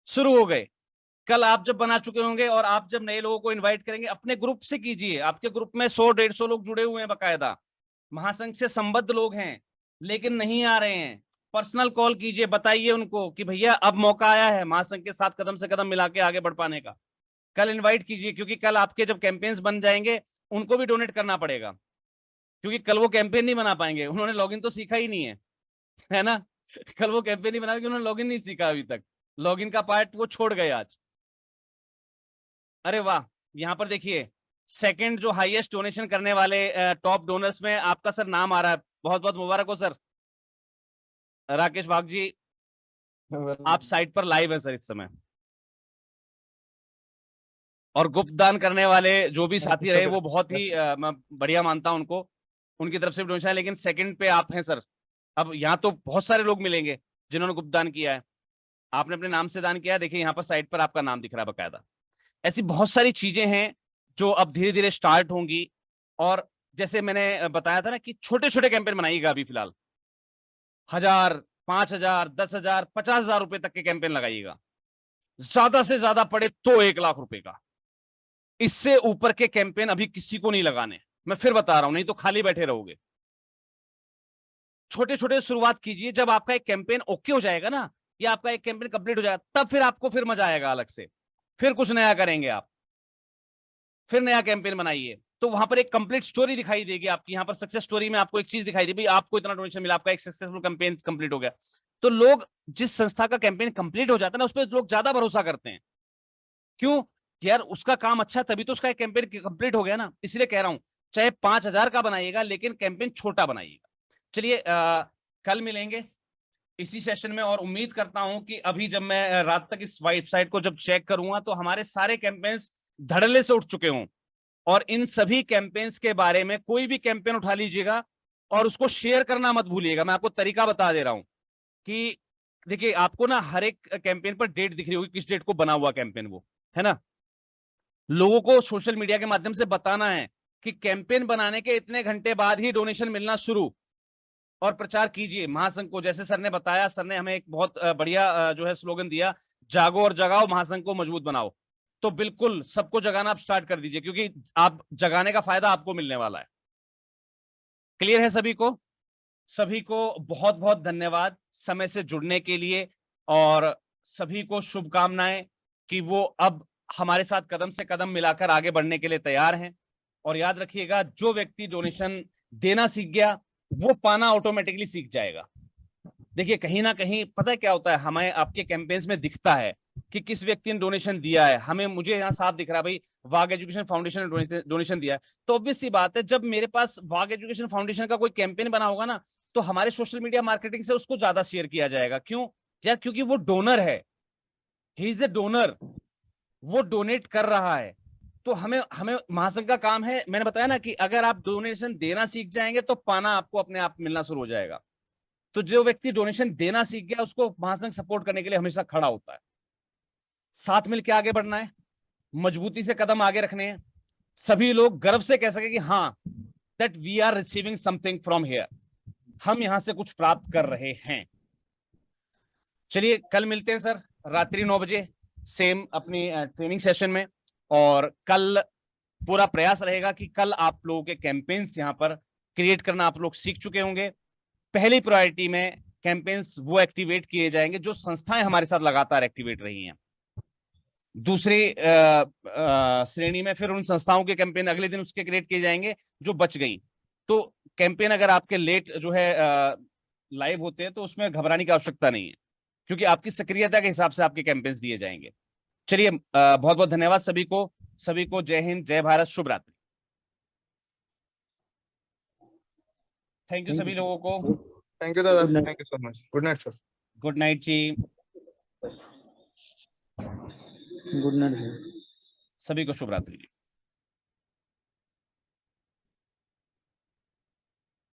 A: शुरू हो गए। कल आप जब बना चुके होंगे और आप जब नए लोगों को इनवाइट करेंगे, अपने ग्रुप से कीजिए। आपके ग्रुप में 100-150 लोग जुड़े हुए हैं बकायदा, महासंघ से संबद्ध लोग हैं, लेकिन नहीं आ रहे हैं। पर्सनल कॉल कीजिए, बताइए उनको कि भैया अब मौका आया है महासंघ के साथ कदम से कदम मिला के आगे बढ़ पाने का। कल इनवाइट कीजिए, क्योंकि कल आपके जब कैंपेन्स बन जाएंगे उनको भी डोनेट करना पड़ेगा, क्योंकि कल वो कैंपेन नहीं बना पाएंगे, उन्होंने लॉगिन तो सीखा ही नहीं है ना। कल वो कैंपेन नहीं बना, उन्होंने लॉगिन नहीं सीखा अभी तक, लॉगिन का पार्ट वो छोड़ गए आज। अरे वाह, यहाँ पर देखिए सेकंड जो हाईएस्ट डोनेशन करने वाले टॉप डोनर्स में आपका सर नाम आ रहा है, बहुत बहुत मुबारक हो सर। राकेश वाघ जी, आप साइट पर लाइव है सर इस समय, और गुप्त दान करने वाले जो भी साथी रहे वो बहुत ही मैं बढ़िया मानता हूं उनको, उनकी तरफ से भी डोनेशन है, लेकिन सेकंड पे आप हैं सर। अब यहाँ तो बहुत सारे लोग मिलेंगे जिन्होंने गुप्त दान किया है, आपने अपने नाम से दान किया है, देखिए यहाँ पर साइट पर आपका नाम दिख रहा है बकायदा। ऐसी बहुत सारी चीजें हैं जो अब धीरे धीरे स्टार्ट होंगी, और जैसे मैंने बताया था ना कि छोटे छोटे कैंपेन बनाइएगा अभी फिलहाल, 1000, 5000, 10,000, 50,000 रुपए तक के कैंपेन लगाइएगा, ज्यादा से ज्यादा पड़े तो 1 लाख रुपए का। इससे ऊपर के कैंपेन अभी किसी को नहीं लगाने, मैं फिर बता रहा हूं, नहीं तो खाली बैठे रहोगे। छोटे छोटे शुरुआत कीजिए, जब आपका एक कैंपेन ओके हो जाएगा ना, या आपका एक कैंपेन कंप्लीट हो जाएगा, तब फिर आपको फिर मजा आएगा अलग से, फिर कुछ नया करेंगे आप, फिर नया कैंपेन बनाइए। तो वहां पर एक कंप्लीट स्टोरी दिखाई देगी आपकी। यहाँ पर सक्सेस स्टोरी में आपको एक चीज दिखाई देगी, आपको इतना डोनेशन मिला, आपका एक सक्सेसफुल कैंपेन कंप्लीट हो गया। तो लोग, जिस संस्था का कैंपेन कंप्लीट हो जाता है ना, उस पर लोग ज्यादा भरोसा करते हैं। क्यों? यार उसका काम अच्छा, तभी तो उसका कैंपेन कंप्लीट हो गया ना। इसलिए कह रहा हूं, चाहे 5,000 का बनाइएगा, लेकिन कैंपेन छोटा बनाइएगा। चलिए कल मिलेंगे इसी सेशन में, और उम्मीद करता हूं कि अभी जब मैं रात तक इस वेबसाइट को जब चेक करूंगा तो हमारे सारे कैंपेन्स धड़ल्ले से उठ चुके हों। और इन सभी कैंपेन्स के बारे में कोई भी कैंपेन उठा लीजिएगा और उसको शेयर करना मत भूलिएगा। मैं आपको तरीका बता दे रहा हूं कि देखिए, आपको ना हर एक कैंपेन पर डेट दिख रही होगी, किस डेट को बना हुआ कैंपेन वो है ना। लोगों को सोशल मीडिया के माध्यम से बताना है कि कैंपेन बनाने के इतने घंटे बाद ही डोनेशन मिलना शुरू, और प्रचार कीजिए महासंघ को। जैसे सर ने बताया, सर ने हमें एक बहुत बढ़िया जो है स्लोगन दिया, जागो और जगाओ, महासंघ को मजबूत बनाओ। तो बिल्कुल सबको जगाना आप स्टार्ट कर दीजिए, क्योंकि आप जगाने का फायदा आपको मिलने वाला है। क्लियर है सभी को? सभी को बहुत बहुत धन्यवाद समय से जुड़ने के लिए, और सभी को शुभकामनाएं कि वो अब हमारे साथ कदम से कदम मिलाकर आगे बढ़ने के लिए तैयार हैं। और याद रखिएगा, जो व्यक्ति डोनेशन देना सीख गया वो पाना ऑटोमेटिकली सीख जाएगा। देखिए, कहीं ना कहीं पता है क्या होता है, हमें आपके कैंपेन्स में दिखता है कि किस व्यक्ति ने डोनेशन दिया है। हमें, मुझे यहाँ साफ दिख रहा है भाई, वाग एजुकेशन फाउंडेशन ने डोनेशन दिया है। तो ऑब्वियस सी बात है, जब मेरे पास वाग एजुकेशन फाउंडेशन का कोई कैंपेन बना होगा ना, तो हमारे सोशल मीडिया मार्केटिंग से उसको ज्यादा शेयर किया जाएगा। क्यों यार? क्योंकि वो डोनर है, ही इज ए डोनर, वो डोनेट कर रहा है। तो हमें महासंघ का काम है, मैंने बताया ना कि अगर आप डोनेशन देना सीख जाएंगे तो पाना आपको अपने आप मिलना शुरू हो जाएगा। तो जो व्यक्ति डोनेशन देना सीख गया, उसको महासंघ सपोर्ट करने के लिए हमेशा खड़ा होता है। साथ मिलकर आगे बढ़ना है, मजबूती से कदम आगे रखने हैं, सभी लोग गर्व से कह सके कि हाँ, that we are receiving something from here, हम यहां से कुछ प्राप्त कर रहे हैं। चलिए कल मिलते हैं सर, रात्रि 9 बजे सेम अपनी ट्रेनिंग सेशन में। और कल पूरा प्रयास रहेगा कि कल आप लोगों के कैंपेन्स यहां पर क्रिएट करना आप लोग सीख चुके होंगे। पहली प्रायोरिटी में कैंपेन्स वो एक्टिवेट किए जाएंगे जो संस्थाएं हमारे साथ लगातार एक्टिवेट रही हैं। दूसरी श्रेणी में फिर उन संस्थाओं के कैंपेन अगले दिन उसके क्रिएट किए जाएंगे जो बच गई। तो कैंपेन अगर आपके लेट जो है लाइव होते हैं तो उसमें घबराने की आवश्यकता नहीं है, क्योंकि आपकी सक्रियता के हिसाब से आपके कैंपेन्स दिए जाएंगे। चलिए बहुत बहुत धन्यवाद सभी को जय हिंद, जय भारत, शुभ रात्रि। थैंक यू सभी लोगों को।
C: थैंक यू दादा,
F: Good night.
C: Thank you so much. Good night sir.
A: Good night जी,
F: गुड नाइट सर।
A: सभी को शुभ रात्रि जी।